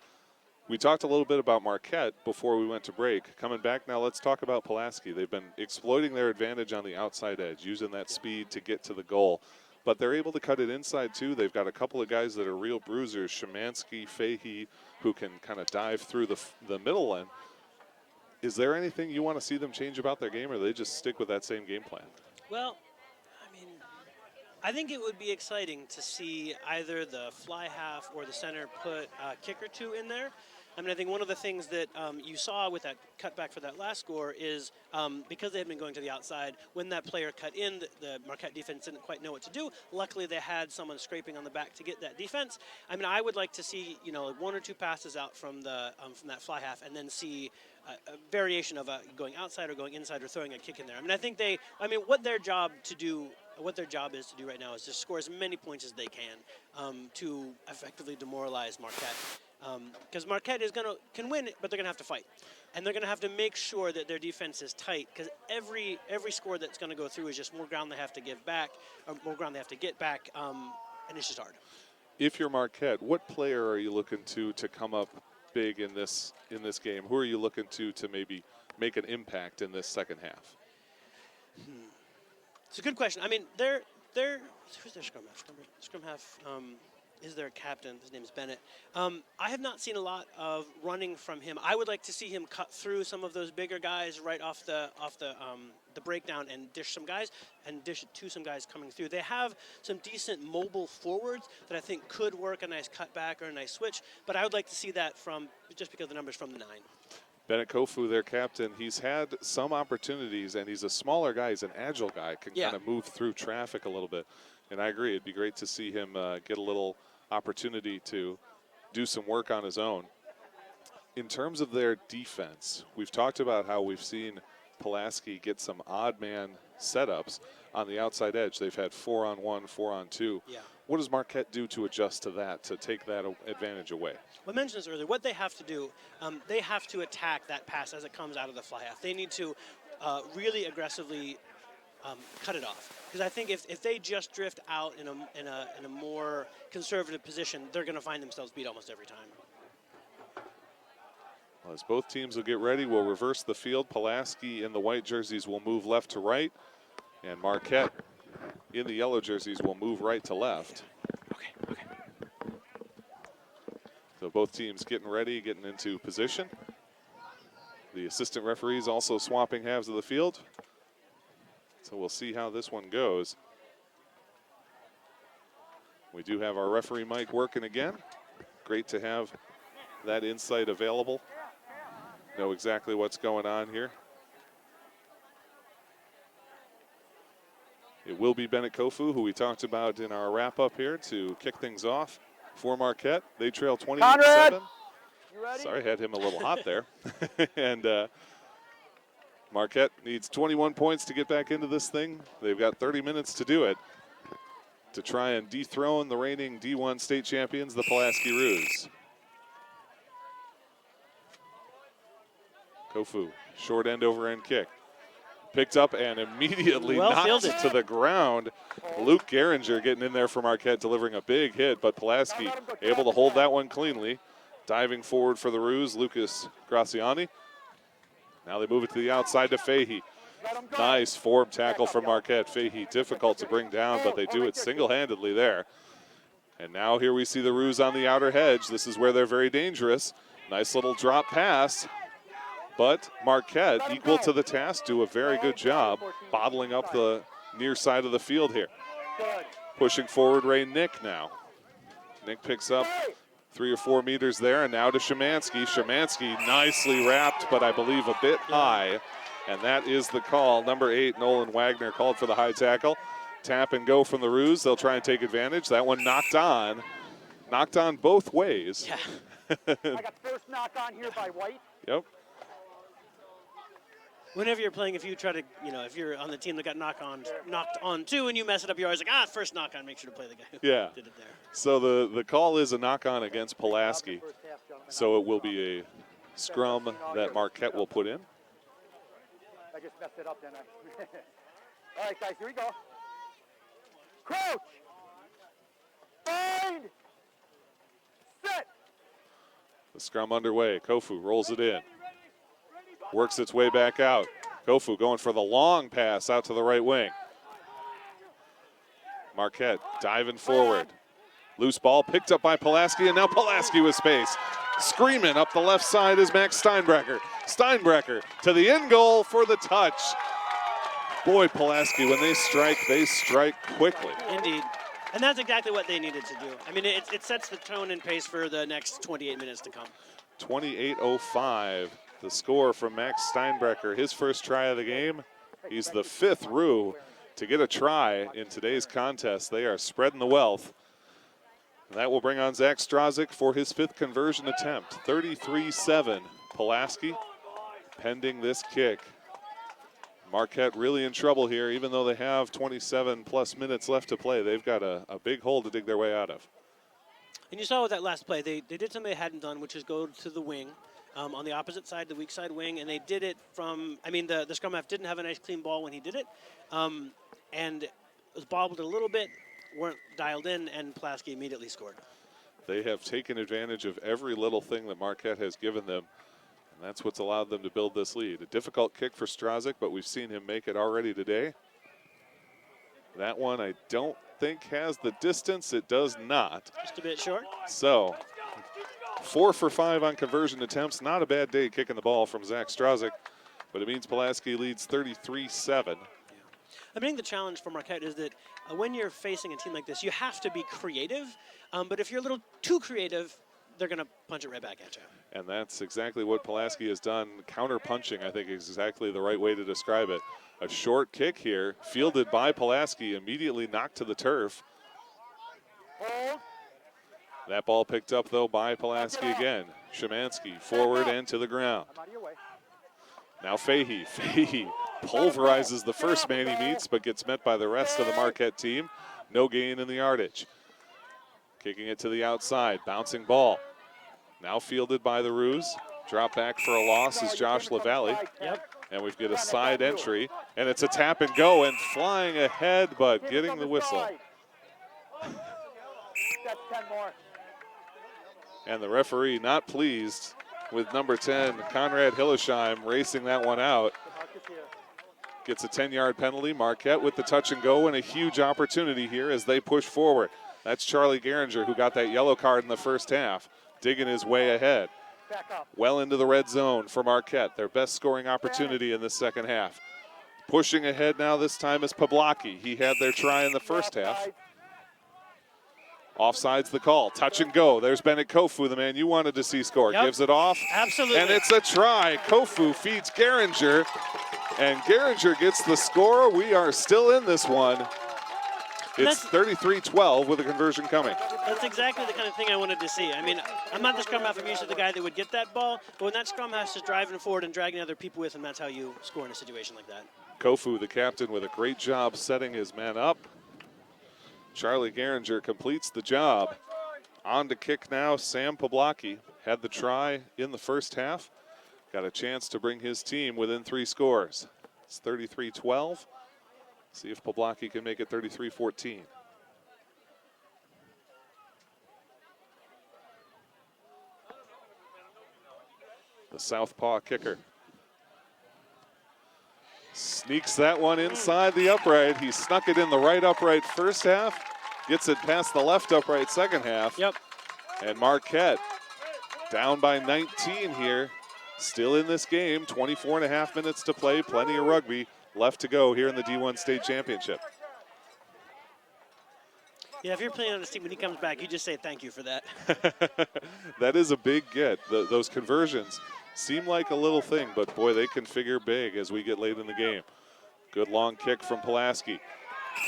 We talked a little bit about Marquette before we went to break. Coming back now, let's talk about Pulaski. They've been exploiting their advantage on the outside edge, using that speed to get to the goal. But they're able to cut it inside, too. They've got a couple of guys that are real bruisers, Szymanski, Fahey, who can kind of dive through the middle end. Is there anything you want to see them change about their game, or do they just stick with that same game plan? Well, I mean, I think it would be exciting to see either the fly half or the center put a kick or two in there. I mean, I think one of the things that you saw with that cutback for that last score is because they had been going to the outside, when that player cut in, the Marquette defense didn't quite know what to do. Luckily, they had someone scraping on the back to get that defense. I mean, I would like to see, 1 or 2 passes out from the from that fly half, and then see a variation of going outside or going inside or throwing a kick in there. I mean, I think what their job is to do right now is to score as many points as they can to effectively demoralize Marquette. Because Marquette can win, but they're going to have to fight. And they're going to have to make sure that their defense is tight, because every score that's going to go through is just more ground they have to give back, or more ground they have to get back, and it's just hard. If you're Marquette, what player are you looking to come up big in this game? Who are you looking to maybe make an impact in this second half? It's a good question. I mean, who's their scrum half? Scrum half is their captain. His name is Bennett. I have not seen a lot of running from him. I would like to see him cut through some of those bigger guys right off the breakdown and dish some guys to some guys coming through. They have some decent mobile forwards that I think could work a nice cutback or a nice switch, but I would like to see that just because the numbers from the 9. Bennett Kofu, their captain, he's had some opportunities, and he's a smaller guy. He's an agile guy, can kind of move through traffic a little bit. And I agree, it'd be great to see him get a little opportunity to do some work on his own. In terms of their defense, we've talked about how we've seen Pulaski get some odd man setups on the outside edge. They've had 4-on-1, 4-on-2. Yeah. What does Marquette do to adjust to that, to take that advantage away? Well, I mentioned this earlier. What they have to do, they have to attack that pass as it comes out of the fly half. They need to really aggressively cut it off. Because I think if they just drift out in a more conservative position, they're going to find themselves beat almost every time. Well, as both teams will get ready, we'll reverse the field. Pulaski in the white jerseys will move left to right, and Marquette in the yellow jerseys will move right to left. Okay. So both teams getting ready, getting into position. The assistant referees also swapping halves of the field. So we'll see how this one goes. We do have our referee mic working again. Great to have that insight available. Know exactly what's going on here. It will be Bennett Kofu, who we talked about in our wrap-up here, to kick things off for Marquette. They trail 28-7. You ready? Sorry, had him a little hot there. And Marquette needs 21 points to get back into this thing. They've got 30 minutes to do it to try and dethrone the reigning D1 state champions, the Pulaski Roos. Kofu, short end over end kick. Picked up and immediately knocked fielded to the ground. Luke Geringer getting in there for Marquette, delivering a big hit, but Pulaski able to hold that one cleanly. Diving forward for the Roos, Lucas Graziani. Now they move it to the outside to Fahey. Nice form tackle from Marquette. Fahey difficult to bring down, but they do it single-handedly there. And now here we see the Roos on the outer hedge. This is where they're very dangerous. Nice little drop pass. But Marquette, equal to the task, do a very good job bottling up the near side of the field here. Pushing forward Ray Nick now. Nick picks up 3 or 4 meters there, and now to Szymanski. Szymanski nicely wrapped, but I believe a bit high. And that is the call. Number 8, Nolan Wagner, called for the high tackle. Tap and go from the Roos. They'll try and take advantage. That one knocked on. Knocked on both ways. Yeah. I got first knock on here by White. Yep. Whenever you're playing, if you try to, if you're on the team that got knocked on too, and you mess it up, you're always like, first knock on, make sure to play the guy who did it there. So the call is a knock on against Pulaski. So it will be a scrum that Marquette will put in. I just messed it up, didn't I? All right, guys, here we go. Crouch. Bind. Sit. The scrum underway. Kofu rolls it in. Works its way back out. Kofu going for the long pass out to the right wing. Marquette diving forward. Loose ball picked up by Pulaski, and now Pulaski with space. Screaming up the left side is Max Steinbrecher. Steinbrecher to the end goal for the touch. Boy, Pulaski, when they strike quickly. Indeed. And that's exactly what they needed to do. I mean, it sets the tone and pace for the next 28 minutes to come. 28:05. The score from Max Steinbrecher, his first try of the game. He's the 5th Roo to get a try in today's contest. They are spreading the wealth. And that will bring on Zach Strazik for his 5th conversion attempt. 33-7 Pulaski pending this kick. Marquette really in trouble here, even though they have 27 plus minutes left to play. They've got a big hole to dig their way out of. And you saw with that last play, they did something they hadn't done, which is go to the wing. On the opposite side, the weak side wing, and they did it from, the scrum half didn't have a nice clean ball when he did it, and it was bobbled a little bit, weren't dialed in, and Pulaski immediately scored. They have taken advantage of every little thing that Marquette has given them, and that's what's allowed them to build this lead. A difficult kick for Strazik, but we've seen him make it already today. That one I don't think has the distance. It does not. Just a bit short. So 4 for 5 on conversion attempts. Not a bad day kicking the ball from Zach Strazik, but it means Pulaski leads 33-7. I think the challenge for Marquette is that when you're facing a team like this, you have to be creative, but if you're a little too creative, they're going to punch it right back at you. And that's exactly what Pulaski has done. Counter-punching, I think, is exactly the right way to describe it. A short kick here, fielded by Pulaski, immediately knocked to the turf. That ball picked up, though, by Pulaski again. Szymanski forward and to the ground. Now Fahey. Fahey pulverizes the first man he meets, but gets met by the rest of the Marquette team. No gain in the yardage. Kicking it to the outside, bouncing ball. Now fielded by the Roos. Drop back for a loss is Josh LaValle. And we've got a side entry, and it's a tap and go, and flying ahead, but getting the whistle. That's 10 more. And the referee not pleased with number 10, Conrad Hillesheim, racing that one out. Gets a 10-yard penalty. Marquette with the touch and go, and a huge opportunity here as they push forward. That's Charlie Geringer, who got that yellow card in the first half, digging his way ahead. Well into the red zone for Marquette, their best scoring opportunity in the second half. Pushing ahead now this time is Pulaski. He had their try in the first half. Offside's the call. Touch and go. There's Bennett Kofu, the man you wanted to see score. Gives it off. Absolutely. And it's a try. Kofu feeds Geringer, and Geringer gets the score. We are still in this one. It's 33-12 with a conversion coming. That's exactly the kind of thing I wanted to see. I mean, I'm not the scrum half. I'm usually the guy that would get that ball. But when that scrum half is driving forward and dragging other people with him, that's how you score in a situation like that. Kofu, the captain, with a great job setting his man up. Charlie Geringer completes the job. On to kick now, Sam Pulaski. Had the try in the first half. Got a chance to bring his team within 3 scores. It's 33-12. See if Pulaski can make it 33-14. The southpaw kicker sneaks that one inside the upright. He snuck it in the right upright first half, gets it past the left upright second half. Yep. And Marquette down by 19 here. Still in this game, 24.5 minutes to play, plenty of rugby left to go here in the D1 State Championship. Yeah, if you're playing on this team when he comes back, you just say thank you for that. That is a big get. Those conversions seem like a little thing, but boy, they can figure big as we get late in the game. Good long kick from Pulaski.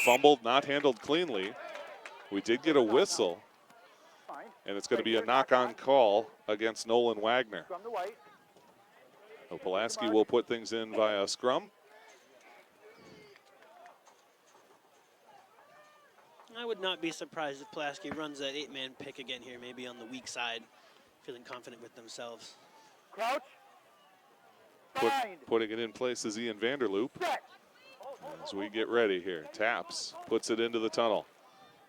Fumbled, not handled cleanly. We did get a whistle, and it's going to be a knock-on call against Nolan Wagner. So Pulaski will put things in via scrum. I would not be surprised if Pulaski runs that 8-man pick again here, maybe on the weak side, feeling confident with themselves. Crouch. Putting it in place is Ian Vanderloop. As we get ready here, Taps puts it into the tunnel.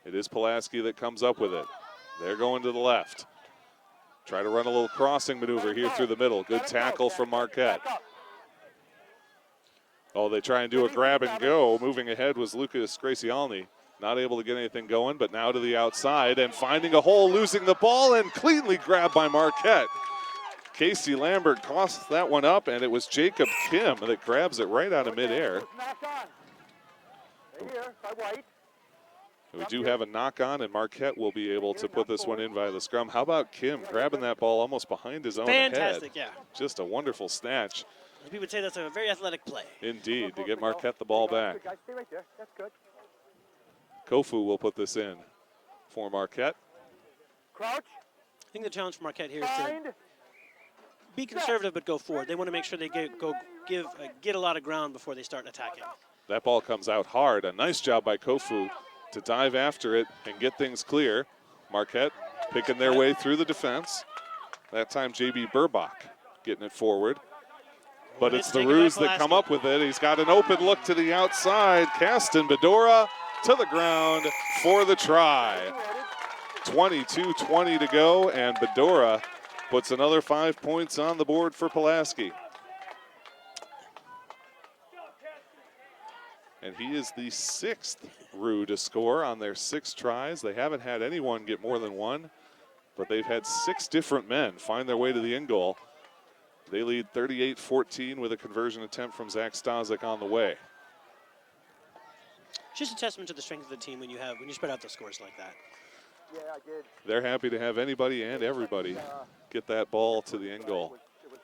It is Pulaski that comes up with it. They're going to the left. Try to run a little crossing maneuver here through the middle. Good tackle from Marquette. Oh, they try and do a grab and go. Moving ahead was Lucas Gracialny. Not able to get anything going, but now to the outside and finding a hole, losing the ball, and cleanly grabbed by Marquette. Casey Lambert tossed that one up, and it was Jacob Kim that grabs it right out of midair. We do have a knock on, and Marquette will be able to put this one in via the scrum. How about Kim grabbing that ball almost behind his own head? Fantastic, yeah. Just a wonderful snatch. We would say that's a very athletic play. Indeed, to get Marquette the ball back. Stay right there. That's good. Kofu will put this in for Marquette. Crouch. I think the challenge for Marquette here is to be conservative but go forward. They want to make sure they get a lot of ground before they start attacking. That ball comes out hard. A nice job by Kofu to dive after it and get things clear. Marquette picking their way through the defense. That time J.B. Burbach getting it forward. But it's the Roos that come up with it. He's got an open look to the outside. Caston Bedora to the ground for the try. 22-20 to go, and Bedora puts another 5 points on the board for Pulaski. And he is the 6th Roo to score on their 6 tries. They haven't had anyone get more than 1, but they've had 6 different men find their way to the end goal. They lead 38-14 with a conversion attempt from Zach Stasic on the way. Just a testament to the strength of the team when you spread out the scores like that. Yeah, I did. They're happy to have anybody and everybody get that ball to the end goal.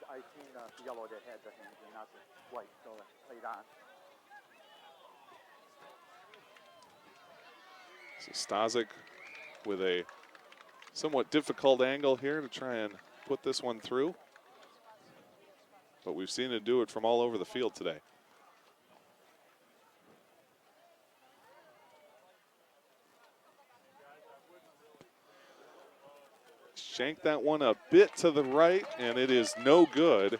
I seen the yellow that had the hands and not the white, so I played on. So Stasic with a somewhat difficult angle here to try and put this one through. But we've seen him do it from all over the field today. Shanked that one a bit to the right, and it is no good.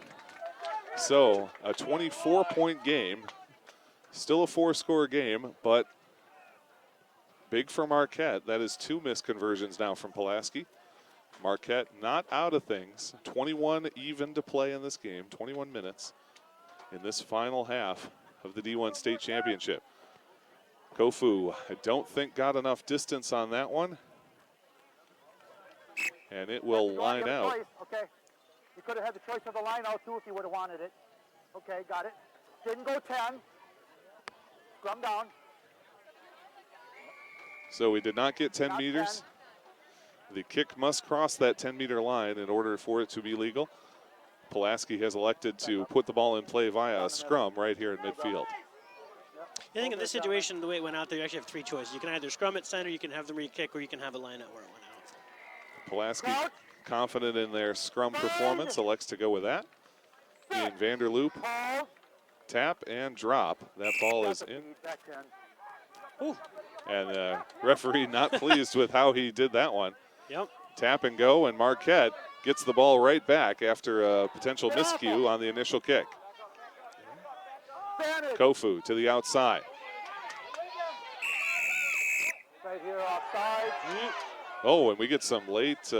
So a 24-point game, still a 4-score game, but big for Marquette. That is 2 missed conversions now from Pulaski. Marquette not out of things. 21 even to play in this game, 21 minutes in this final half of the D1 State Championship. Kofu, I don't think got enough distance on that one. And it will line out. Okay. You could have had the choice of the line out too if you would have wanted it. Okay, got it. Didn't go 10. Scrum down. So we did not get 10 meters. 10. The kick must cross that 10-meter line in order for it to be legal. Pulaski has elected to put the ball in play via a scrum right here in midfield. I think in this situation, the way it went out there, you actually have three choices. You can either scrum at center, you can have them re-kick, or you can have a line out where it went out. Pulaski, confident in their scrum performance, elects to go with that. Ian Vanderloop, tap and drop. That ball is in. Ooh. And the referee not pleased with how he did that one. Yep. Tap and go, and Marquette gets the ball right back after a potential miscue on the initial kick. Kofu to the outside. Right here offside. Oh, and we get some late.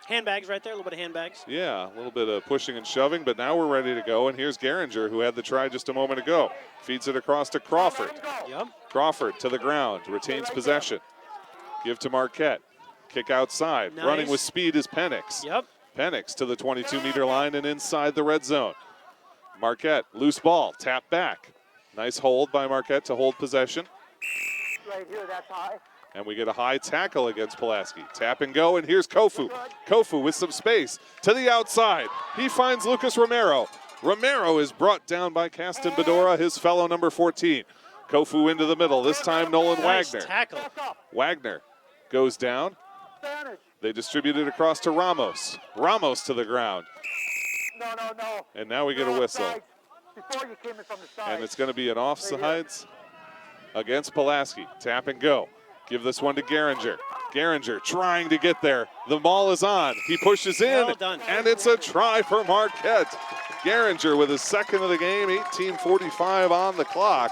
Handbags right there, a little bit of handbags. Yeah, a little bit of pushing and shoving, but now we're ready to go. And here's Geringer, who had the try just a moment ago. Feeds it across to Crawford. Yep. Crawford to the ground, retains possession. Give to Marquette. Kick outside. Nice. Running with speed is Penix. Yep. Penix to the 22-meter line and inside the red zone. Marquette, loose ball, tap back. Nice hold by Marquette to hold possession. Right here, that's high. And we get a high tackle against Pulaski. Tap and go, and here's Kofu. Kofu with some space to the outside. He finds Lucas Romero. Romero is brought down by Caston Bedora, his fellow number 14. Kofu into the middle, this time Nolan Nice Wagner. tackle. Wagner goes down. They distribute it across to Ramos. Ramos to the ground. No. And now we get a whistle. Before you came in from the side. And it's going to be an offsides against Pulaski. Tap and go. Give this one to Geringer. Geringer trying to get there. The ball is on. He pushes in, Well done. and it's a try for Marquette. Geringer with his second of the game, 18:45 on the clock.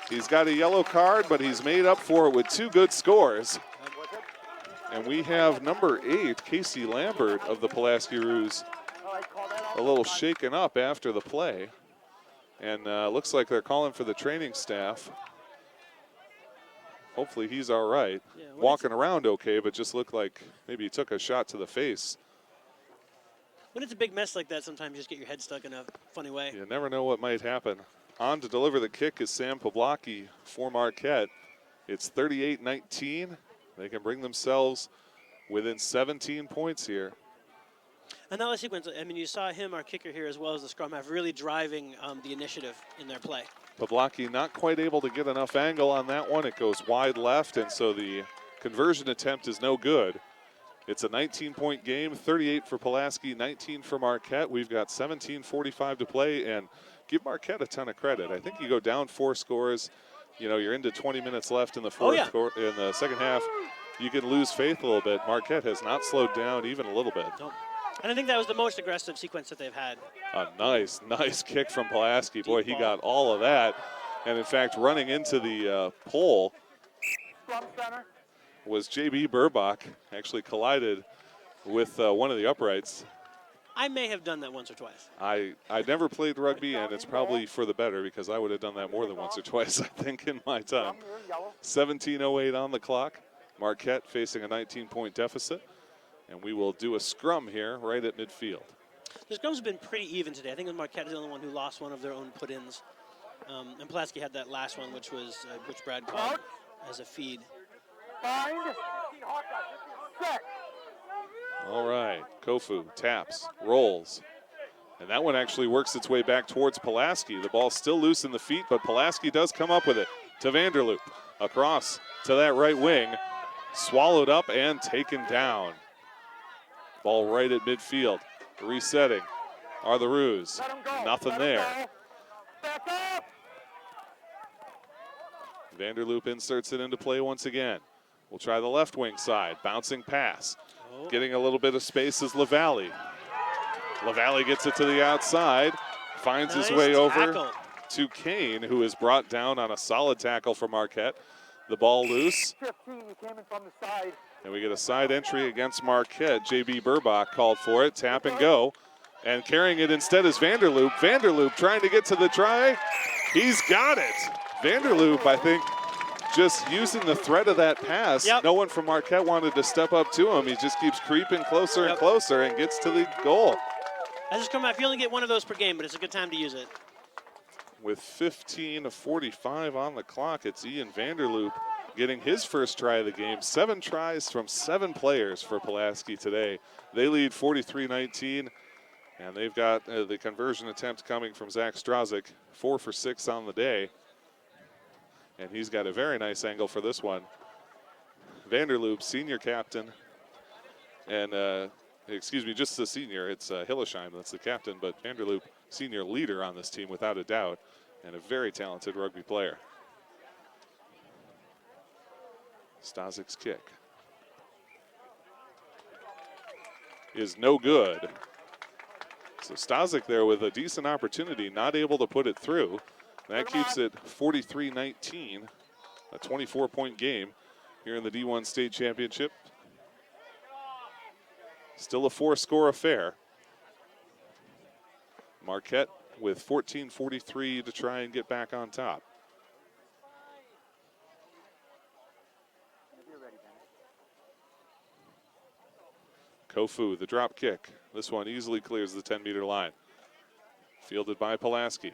He's got a yellow card, but he's made up for it with two good scores. And we have number 8, Casey Lambert of the Pulaski Roos, a little shaken up after the play. And looks like they're calling for the training staff. Hopefully he's all right. Yeah, Walking around okay, but just looked like maybe he took a shot to the face. When it's a big mess like that, sometimes you just get your head stuck in a funny way. You never know what might happen. On to deliver the kick is Sam Pawlacki for Marquette. It's 38-19. They can bring themselves within 17 points here. Another sequence, I mean, you saw him, our kicker here, as well as the scrum half, really driving the initiative in their play. Pawlacki not quite able to get enough angle on that one. It goes wide left, and so the conversion attempt is no good. It's a 19-point game, 38 for Pulaski, 19 for Marquette. We've got 17:45 to play, and give Marquette a ton of credit. I think you go down 4 scores, you know, you're into 20 minutes left in the in the second half. You can lose faith a little bit. Marquette has not slowed down even a little bit. Nope. And I think that was the most aggressive sequence that they've had. A nice kick from Pulaski. Boy, Deep he ball. got all of that. And in fact, running into the pole was J.B. Burbach. Actually collided with one of the uprights. I may have done that once or twice. I never played rugby, and it's probably for the better because I would have done that more than once or twice, I think, in my time. 17:08 on the clock. Marquette facing a 19-point deficit. And we will do a scrum here right at midfield. The scrums have been pretty even today. I think Marquette is the only one who lost one of their own put-ins. And Pulaski had that last one, which Brad called as a feed. All right, Kofu taps, rolls. And that one actually works its way back towards Pulaski. The ball's still loose in the feet, but Pulaski does come up with it to Vanderloop. Across to that right wing. Swallowed up and taken down. Ball right at midfield. Resetting are the Roos. Nothing there. Vanderloop inserts it into play once again. We'll try the left wing side. Bouncing pass. Getting a little bit of space is LaValle. LaValle gets it to the outside. Finds his way over to Kane, who is brought down on a solid tackle from Marquette. The ball loose. 15, you came in from the side. And we get a side entry against Marquette. J.B. Burbach called for it. Tap and go. And carrying it instead is Vanderloop. Vanderloop trying to get to the try. He's got it. Vanderloop, I think, just using the threat of that pass. Yep. No one from Marquette wanted to step up to him. He just keeps creeping closer and closer and gets to the goal. As a scrum half, you only get one of those per game, but it's a good time to use it. With 15:45 on the clock, it's Ian Vanderloop getting his first try of the game. 7 tries from 7 players for Pulaski today. They lead 43-19. And they've got the conversion attempt coming from Zach Strazik, 4 for 6 on the day. And he's got a very nice angle for this one. Vanderloop, senior captain, and excuse me, just the senior. It's Hillesheim that's the captain, but Vanderloop, senior leader on this team without a doubt, and a very talented rugby player. Stazik's kick is no good. So Stazik there with a decent opportunity, not able to put it through. That keeps it 43-19, a 24-point game here in the D1 State Championship. Still a 4-score affair. Marquette with 14:43 to try and get back on top. Kofu, the drop kick. This one easily clears the 10-meter line. Fielded by Pulaski.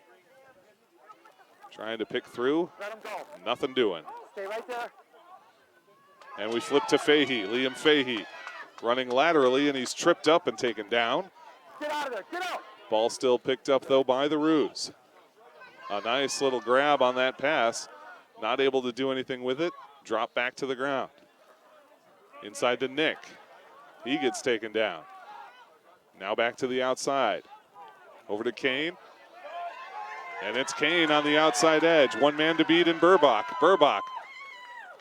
Trying to pick through. Let him go. Nothing doing. Stay right there. And we flip to Fahey, Liam Fahey, running laterally, and he's tripped up and taken down. Get out of there. Get out. Ball still picked up, though, by the Roos. A nice little grab on that pass. Not able to do anything with it. Drop back to the ground. Inside to Nick. He gets taken down. Now back to the outside. Over to Kane. And it's Kane on the outside edge. One man to beat in Burbach. Burbach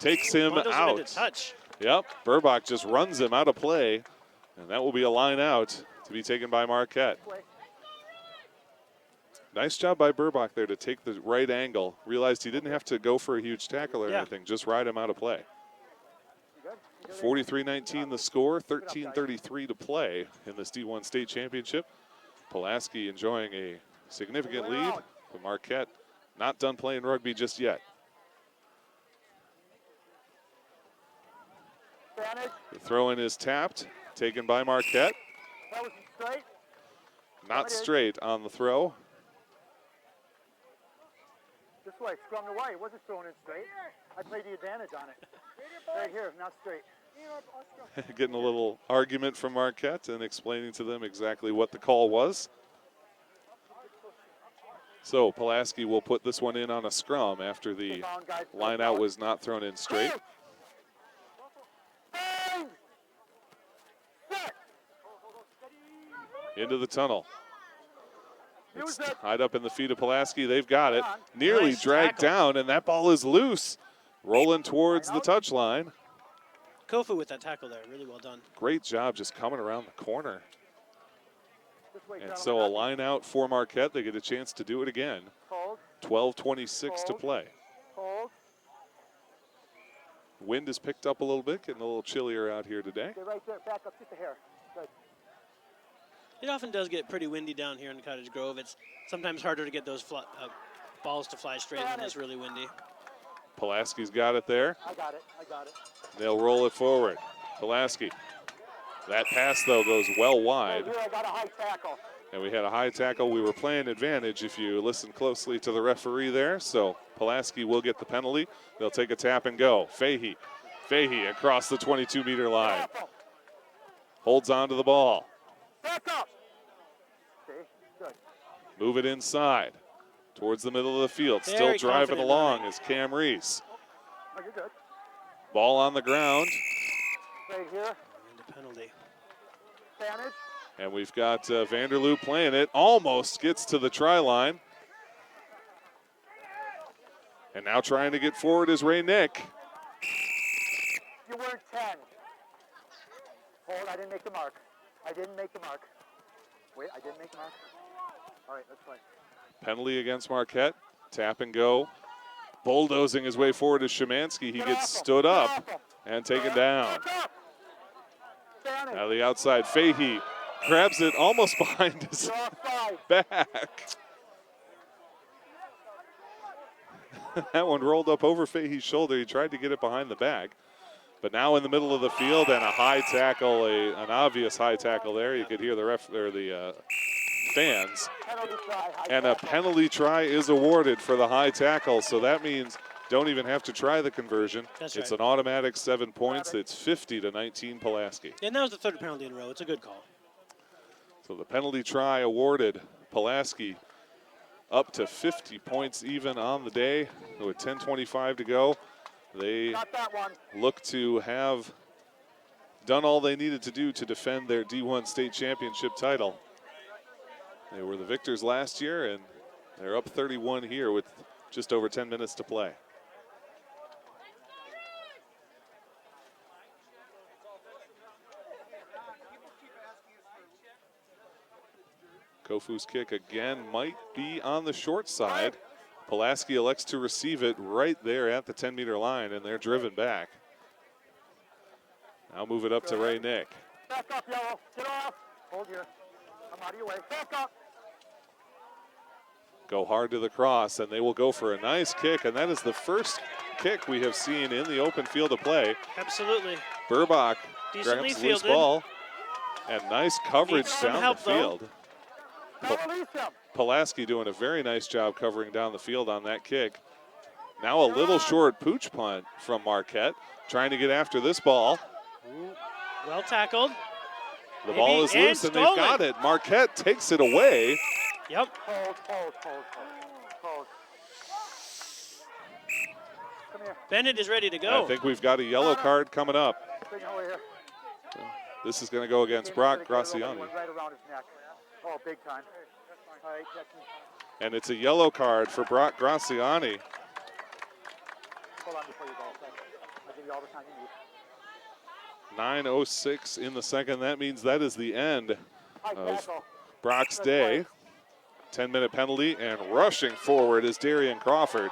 takes him out. Touch. Yep, Burbach just runs him out of play. And that will be a line out to be taken by Marquette. Nice job by Burbach there to take the right angle. Realized he didn't have to go for a huge tackle or anything. Just ride him out of play. 43-19 the score, 13:33 to play in this D1 State Championship. Pulaski enjoying a significant lead, but Marquette not done playing rugby just yet. The throw-in is tapped, taken by Marquette. That was straight. Not straight on the throw. This way, scrum to white. It wasn't thrown in straight. I played the advantage on it. Right here, not straight. Getting a little argument from Marquette and explaining to them exactly what the call was. So Pulaski will put this one in on a scrum after the line out was not thrown in straight. Into the tunnel. It's tied up in the feet of Pulaski. They've got it. Nearly dragged down, and that ball is loose. Rolling towards the touchline. Kofu with that tackle there. Really well done. Great job just coming around the corner. And so a line out for Marquette. They get a chance to do it again. 12:26 to play. Wind has picked up a little bit, getting a little chillier out here today. Stay right there. Back up just a hair. Good. It often does get pretty windy down here in Cottage Grove. It's sometimes harder to get those balls to fly straight when it's really windy. Pulaski's got it there. I got it. I got it. They'll roll it forward. Pulaski. That pass, though, goes well wide. Right here, I got a high tackle. And we had a high tackle. We were playing advantage if you listen closely to the referee there. So Pulaski will get the penalty. They'll take a tap and go. Fahey. Fahey across the 22-meter line. Holds on to the ball. Back up. Okay, good. Move it inside towards the middle of the field. Very Still driving confident along running. is Cam Reese. Oh, you're good. Ball on the ground. Right here. And a penalty. Advantage. And we've got Vanderloop playing it. Almost gets to the try line. And now trying to get forward is Ray Nick. You weren't 10. Hold, I didn't make the mark. I didn't make the mark. Wait, I didn't make the mark. All right, let's play. Penalty against Marquette. Tap and go. Bulldozing his way forward is Szymanski. He gets stood up and taken down. Now the outside, Fahey grabs it almost behind his back. That one rolled up over Fahey's shoulder. He tried to get it behind the back. But now in the middle of the field and a high tackle, an obvious high tackle there. You could hear the fans. And a penalty try is awarded for the high tackle. So that means don't even have to try the conversion. That's it's right. an automatic 7 points. It's 50-19 Pulaski. And that was the third penalty in a row. It's a good call. So the penalty try awarded. Pulaski up to 50 points even on the day with 10:25 to go. They look to have done all they needed to do to defend their D1 state championship title. They were the victors last year, and they're up 31 here with just over 10 minutes to play. Kofu's kick again might be on the short side. Pulaski elects to receive it right there at the 10-meter line, and they're driven back. Now move it up to Ray Nick. Back up, Yellow. Get off. Hold here. I'm out of your way. Back up. Go hard to the cross, and they will go for a nice kick, and that is the first kick we have seen in the open field of play. Absolutely. Burbach Decently grabs loose fielded. ball, and nice coverage Needs some down help, the field. Don't release him. Pulaski doing a very nice job covering down the field on that kick. Now a little short pooch punt from Marquette, trying to get after this ball. Ooh, well tackled. The ball is loose, and they've got it. Marquette takes it away. Yep. Hold. Come here. Bennett is ready to go. I think we've got a yellow card coming up. Bring it over here. This is going to go against Brock Graziani. Right around his neck. Oh, big time. All right, And it's a yellow card for Brock Graziani. hold on before you go. I'll give you all the time you need. 9:06 in the second. That means that is the end High of tackle. Brock's day. 10-minute penalty, and rushing forward is Darian Crawford.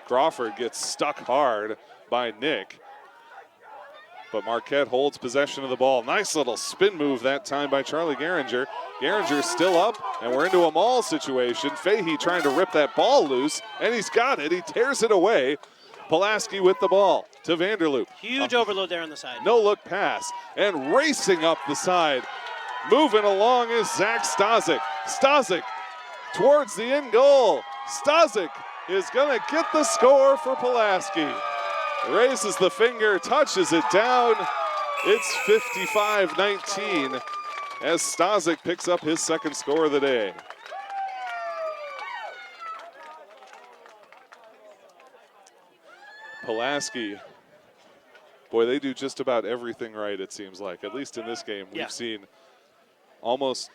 Crawford gets stuck hard by Nick, but Marquette holds possession of the ball. Nice little spin move that time by Charlie Gehringer. Gehringer's still up, and we're into a maul situation. Fahey trying to rip that ball loose, and he's got it. He tears it away. Pulaski with the ball to Vanderloop. Huge overload there on the side. No look pass, and racing up the side, moving along is Zach Stazik. Stazik towards the end goal. Stazik is going to get the score for Pulaski. Raises the finger, touches it down. It's 55-19 as Stazik picks up his second score of the day. Pulaski, boy, they do just about everything right, it seems like. At least in this game, we've seen almost,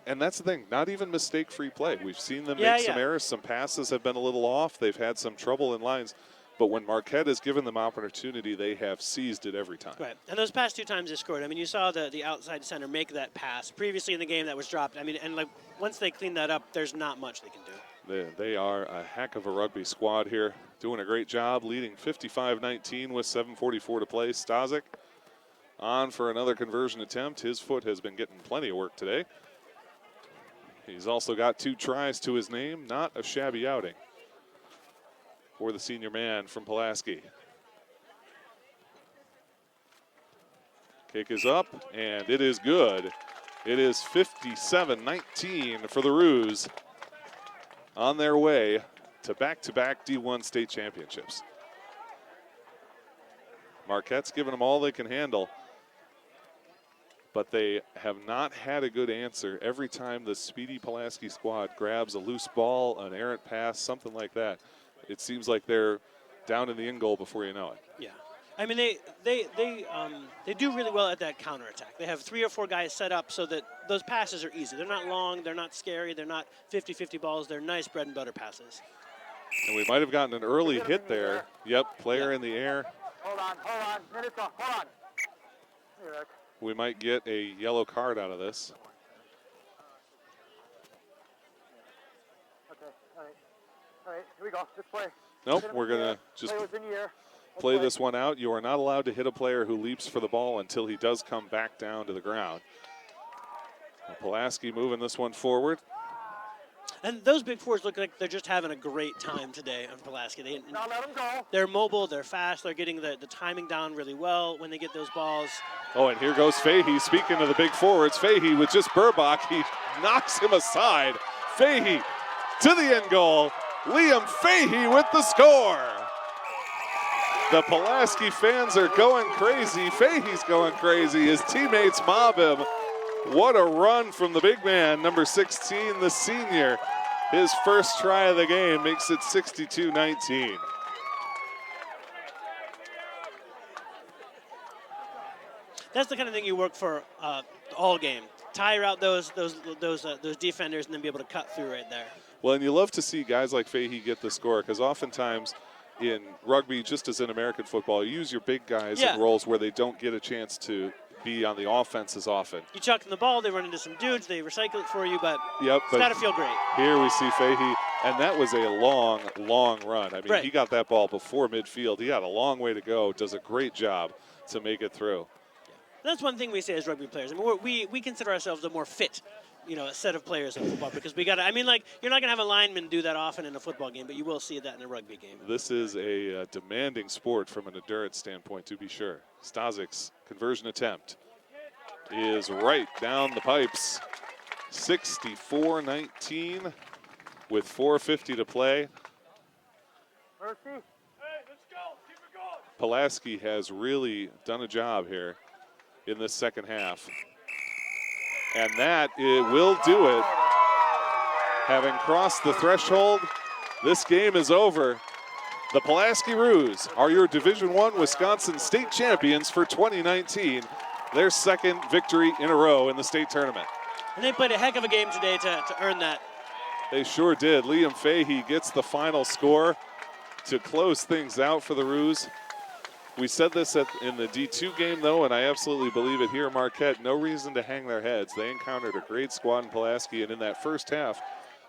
and that's the thing, not even mistake-free play. We've seen them make some errors. Some passes have been a little off. They've had some trouble in lines. But when Marquette has given them opportunity, they have seized it every time. Right, and those past two times they scored. I mean, you saw the outside center make that pass previously in the game that was dropped. I mean, and like once they clean that up, there's not much they can do. They are a heck of a rugby squad here, doing a great job, leading 55-19 with 7:44 to play. Stazik on for another conversion attempt. His foot has been getting plenty of work today. He's also got 2 tries to his name. Not a shabby outing for the senior man from Pulaski. Kick is up, and it is good. It is 57-19 for the Roos on their way to back-to-back D1 state championships. Marquette's given them all they can handle, but they have not had a good answer every time the speedy Pulaski squad grabs a loose ball, an errant pass, something like that. It seems like they're down in the end goal before you know it. Yeah. I mean, they do really well at that counterattack. They have 3 or 4 guys set up so that those passes are easy. They're not long, they're not scary, they're not 50-50 balls. They're nice bread and butter passes. And we might have gotten an early hit there. Yep, player in the air. Hold on. Minutes off. Hold on. Here, Rick. We might get a yellow card out of this. Okay. All right. Here we go. Let's play. Nope, we're going to just Play within the air. play this one out. You are not allowed to hit a player who leaps for the ball until he does come back down to the ground. Pulaski moving this one forward. And those big fours look like they're just having a great time today on Pulaski. Now let them go. They're mobile, they're fast, they're getting the timing down really well when they get those balls. Oh, and here goes Fahey. Speaking of the big forwards, Fahey with just Burbach. He knocks him aside. Fahey to the end goal. Liam Fahey with the score. The Pulaski fans are going crazy. Fahey's going crazy. His teammates mob him. What a run from the big man, number 16, the senior. His first try of the game makes it 62-19. That's the kind of thing you work for all game. Tire out those defenders and then be able to cut through right there. Well, and you love to see guys like Fahey get the score, because oftentimes in rugby, just as in American football, you use your big guys in roles where they don't get a chance to be on the offense as often. You chuck them the ball, they run into some dudes, they recycle it for you, but it's got to feel great. Here we see Fahey, and that was a long, long run. I mean, he got that ball before midfield. He had a long way to go, does a great job to make it through. That's one thing we say as rugby players. I mean, we consider ourselves a more fit, set of players in football, because we got to. I mean, like, you're not going to have a lineman do that often in a football game, but you will see that in a rugby game. This is a demanding sport from an endurance standpoint, to be sure. Stazik's conversion attempt is right down the pipes. 64-19 with 4:50 to play. Mercy. Hey, let's go. Keep it going. Pulaski has really done a job here in this second half. And that it will do it. Having crossed the threshold, this game is over. The Pulaski Roos are your Division I Wisconsin state champions for 2019. Their second victory in a row in the state tournament. And they played a heck of a game today to earn that. They sure did. Liam Fahey gets the final score to close things out for the Roos. We said this in the D2 game, though, and I absolutely believe it here at Marquette. No reason to hang their heads. They encountered a great squad in Pulaski, and in that first half,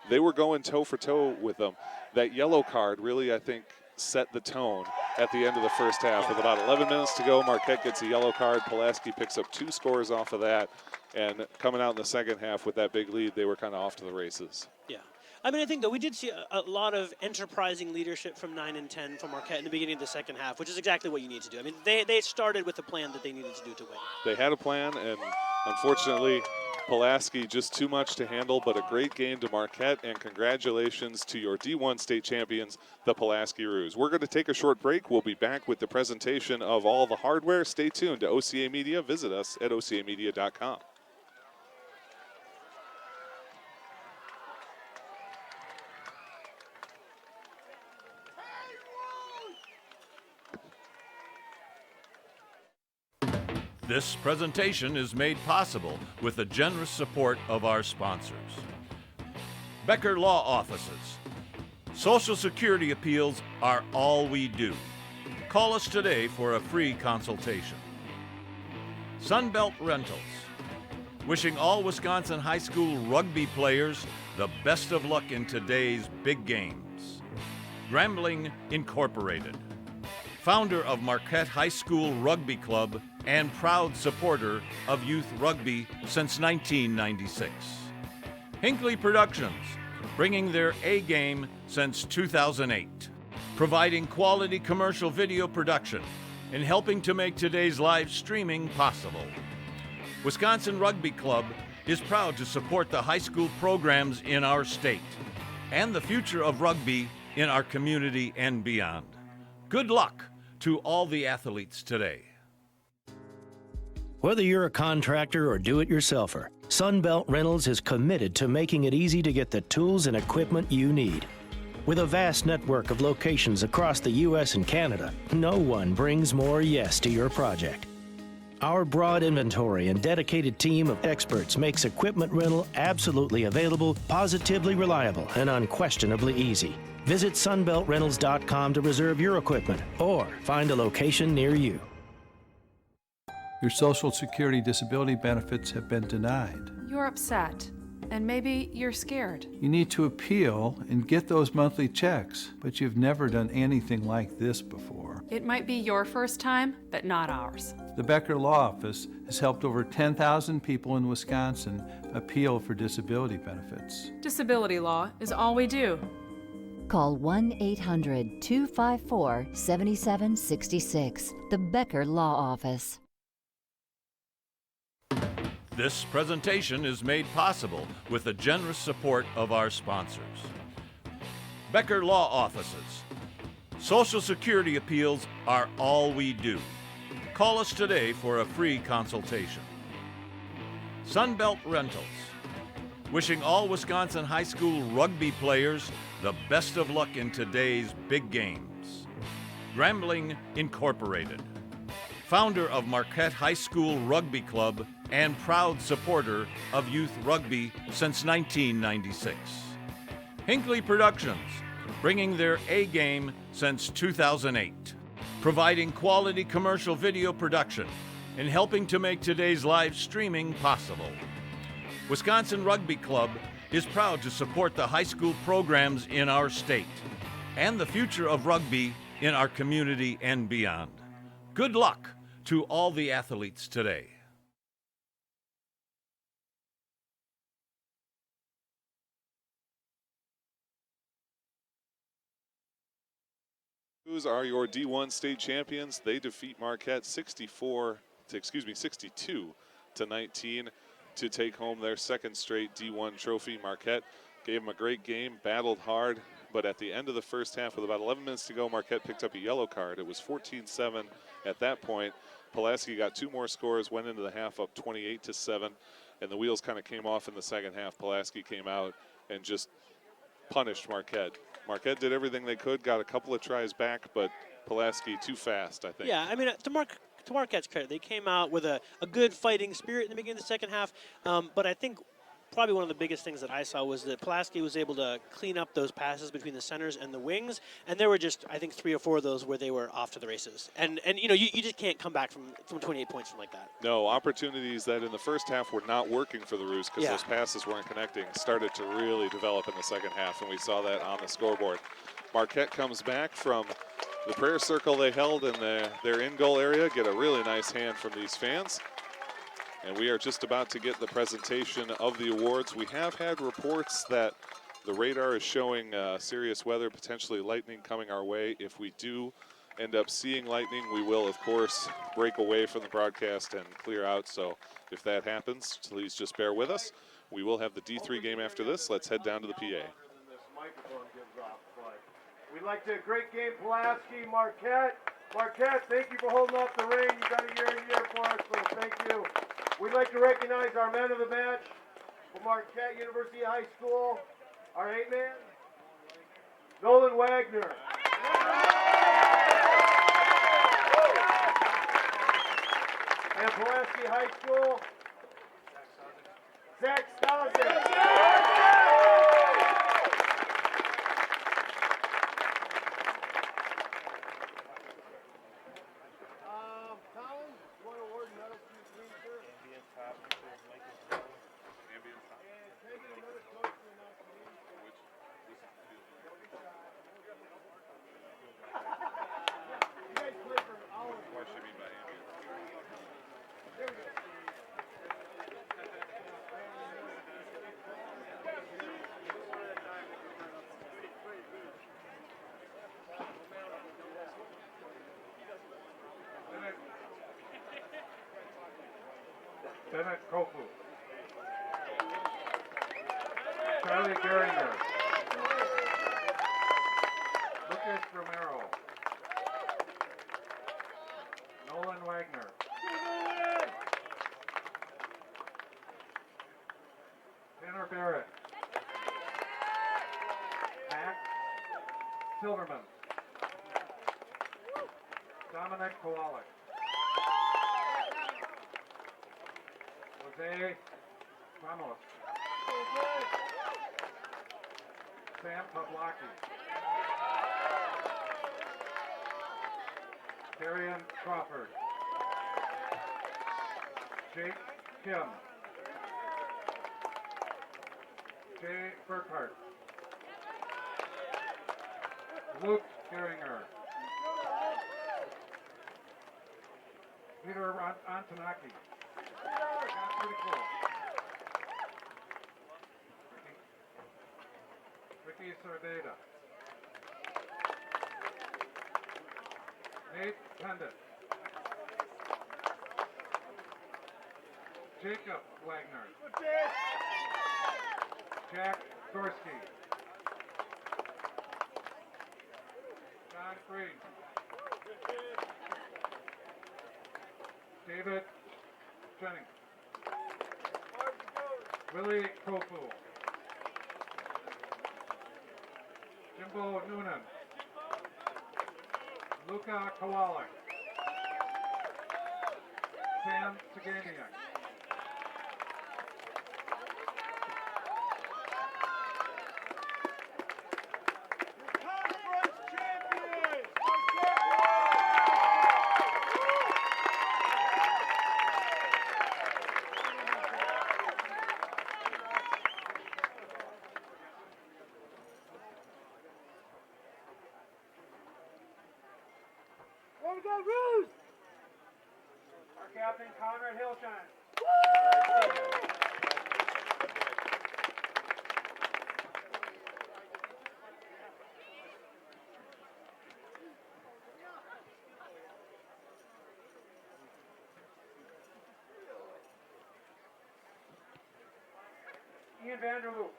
they were going toe-for-toe with them. That yellow card really, I think, set the tone at the end of the first half. With about 11 minutes to go, Marquette gets a yellow card. Pulaski picks up 2 scores off of that, and coming out in the second half with that big lead, they were kind of off to the races. Yeah. I mean, I think that we did see a lot of enterprising leadership from 9 and 10 from Marquette in the beginning of the second half, which is exactly what you need to do. I mean, they started with the plan that they needed to do to win. They had a plan, and unfortunately, Pulaski just too much to handle, but a great game to Marquette, and congratulations to your D1 state champions, the Pulaski Roos. We're going to take a short break. We'll be back with the presentation of all the hardware. Stay tuned to OCA Media. Visit us at OCAmedia.com. This presentation is made possible with the generous support of our sponsors. Becker Law Offices. Social Security appeals are all we do. Call us today for a free consultation. Sunbelt Rentals. Wishing all Wisconsin high school rugby players the best of luck in today's big games. Grambling Incorporated. Founder of Marquette High School Rugby Club and proud supporter of youth rugby since 1996. Hinckley Productions, bringing their A game since 2008, providing quality commercial video production and helping to make today's live streaming possible. Wisconsin Rugby Club is proud to support the high school programs in our state and the future of rugby in our community and beyond. Good luck to all the athletes today. Whether you're a contractor or do-it-yourselfer, Sunbelt Rentals is committed to making it easy to get the tools and equipment you need. With a vast network of locations across the U.S. and Canada, no one brings more yes to your project. Our broad inventory and dedicated team of experts makes equipment rental absolutely available, positively reliable, and unquestionably easy. Visit sunbeltrentals.com to reserve your equipment or find a location near you. Your Social Security disability benefits have been denied. You're upset, and maybe you're scared. You need to appeal and get those monthly checks, but you've never done anything like this before. It might be your first time, but not ours. The Becker Law Office has helped over 10,000 people in Wisconsin appeal for disability benefits. Disability law is all we do. Call 1-800-254-7766, the Becker Law Office. This presentation is made possible with the generous support of our sponsors. Becker Law Offices. Social Security appeals are all we do. Call us today for a free consultation. Sunbelt Rentals. Wishing all Wisconsin high school rugby players the best of luck in today's big games. Grambling Incorporated. Founder of Marquette High School Rugby Club and proud supporter of youth rugby since 1996. Hinckley Productions, bringing their A game since 2008. Providing quality commercial video production and helping to make today's live streaming possible. Wisconsin Rugby Club is proud to support the high school programs in our state and the future of rugby in our community and beyond. Good luck to all the athletes today. Roos are your D1 state champions. They defeat Marquette 62 to 19 to take home their second straight D1 trophy. Marquette gave them a great game, battled hard, but at the end of the first half with about 11 minutes to go, Marquette picked up a yellow card. It was 14-7 at that point. Pulaski got two more scores, went into the half up 28-7, and the wheels kind of came off in the second half. Pulaski came out and just punished Marquette. Marquette did everything they could, got a couple of tries back, but Pulaski too fast, I think. Yeah, I mean, to Marquette's credit, they came out with a good fighting spirit in the beginning of the second half, but I think probably one of the biggest things that I saw was that Pulaski was able to clean up those passes between the centers and the wings, and there were just, I think, 3 or 4 of those where they were off to the races. And you know, you just can't come back from 28 points from like that. No, opportunities that in the first half were not working for the Roos because those passes weren't connecting started to really develop in the second half, and we saw that on the scoreboard. Marquette comes back from the prayer circle they held in their in-goal area, get a really nice hand from these fans. And we are just about to get the presentation of the awards. We have had reports that the radar is showing serious weather, potentially lightning coming our way. If we do end up seeing lightning, we will, of course, break away from the broadcast and clear out. So if that happens, please just bear with us. We will have the D3 game after this. Let's head down to the PA. We'd like to great game, Pulaski, Marquette. Marquette, thank you for holding off the rain. You've done a year and year for us, so thank you. We'd like to recognize our men of the match from Marquette University High School, our 8-man, Nolan Wagner. And Pulaski High School, Zach Stosek. Bennett Kofu. Charlie Geringer. Lucas Romero. Nolan Wagner. Tanner Barrett. Max Silverman. Dominic Kowalik. Jose Ramos. Sam Pulaski. Darian Crawford. Jake Kim. Jay Burkhart. Luke Geringer. Peter Antonaki. Pretty cool. Ricky Sardeda. Nate Pendant. Jacob Wagner. Jack Gorski. John Green. David Jennings. Willie Kofu. Jimbo Noonan. Luka Kowalik. Sam Saganiak. Way to go, Roos! Our captain, Conrad Hillshine. Ian Vanderloop.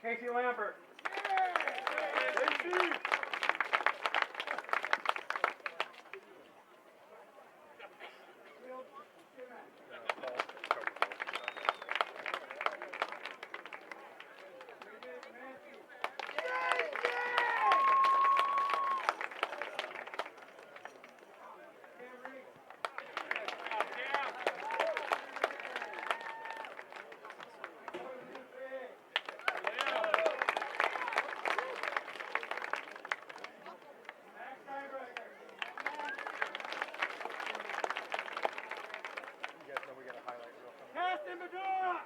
Casey Lambert. Cast in the door!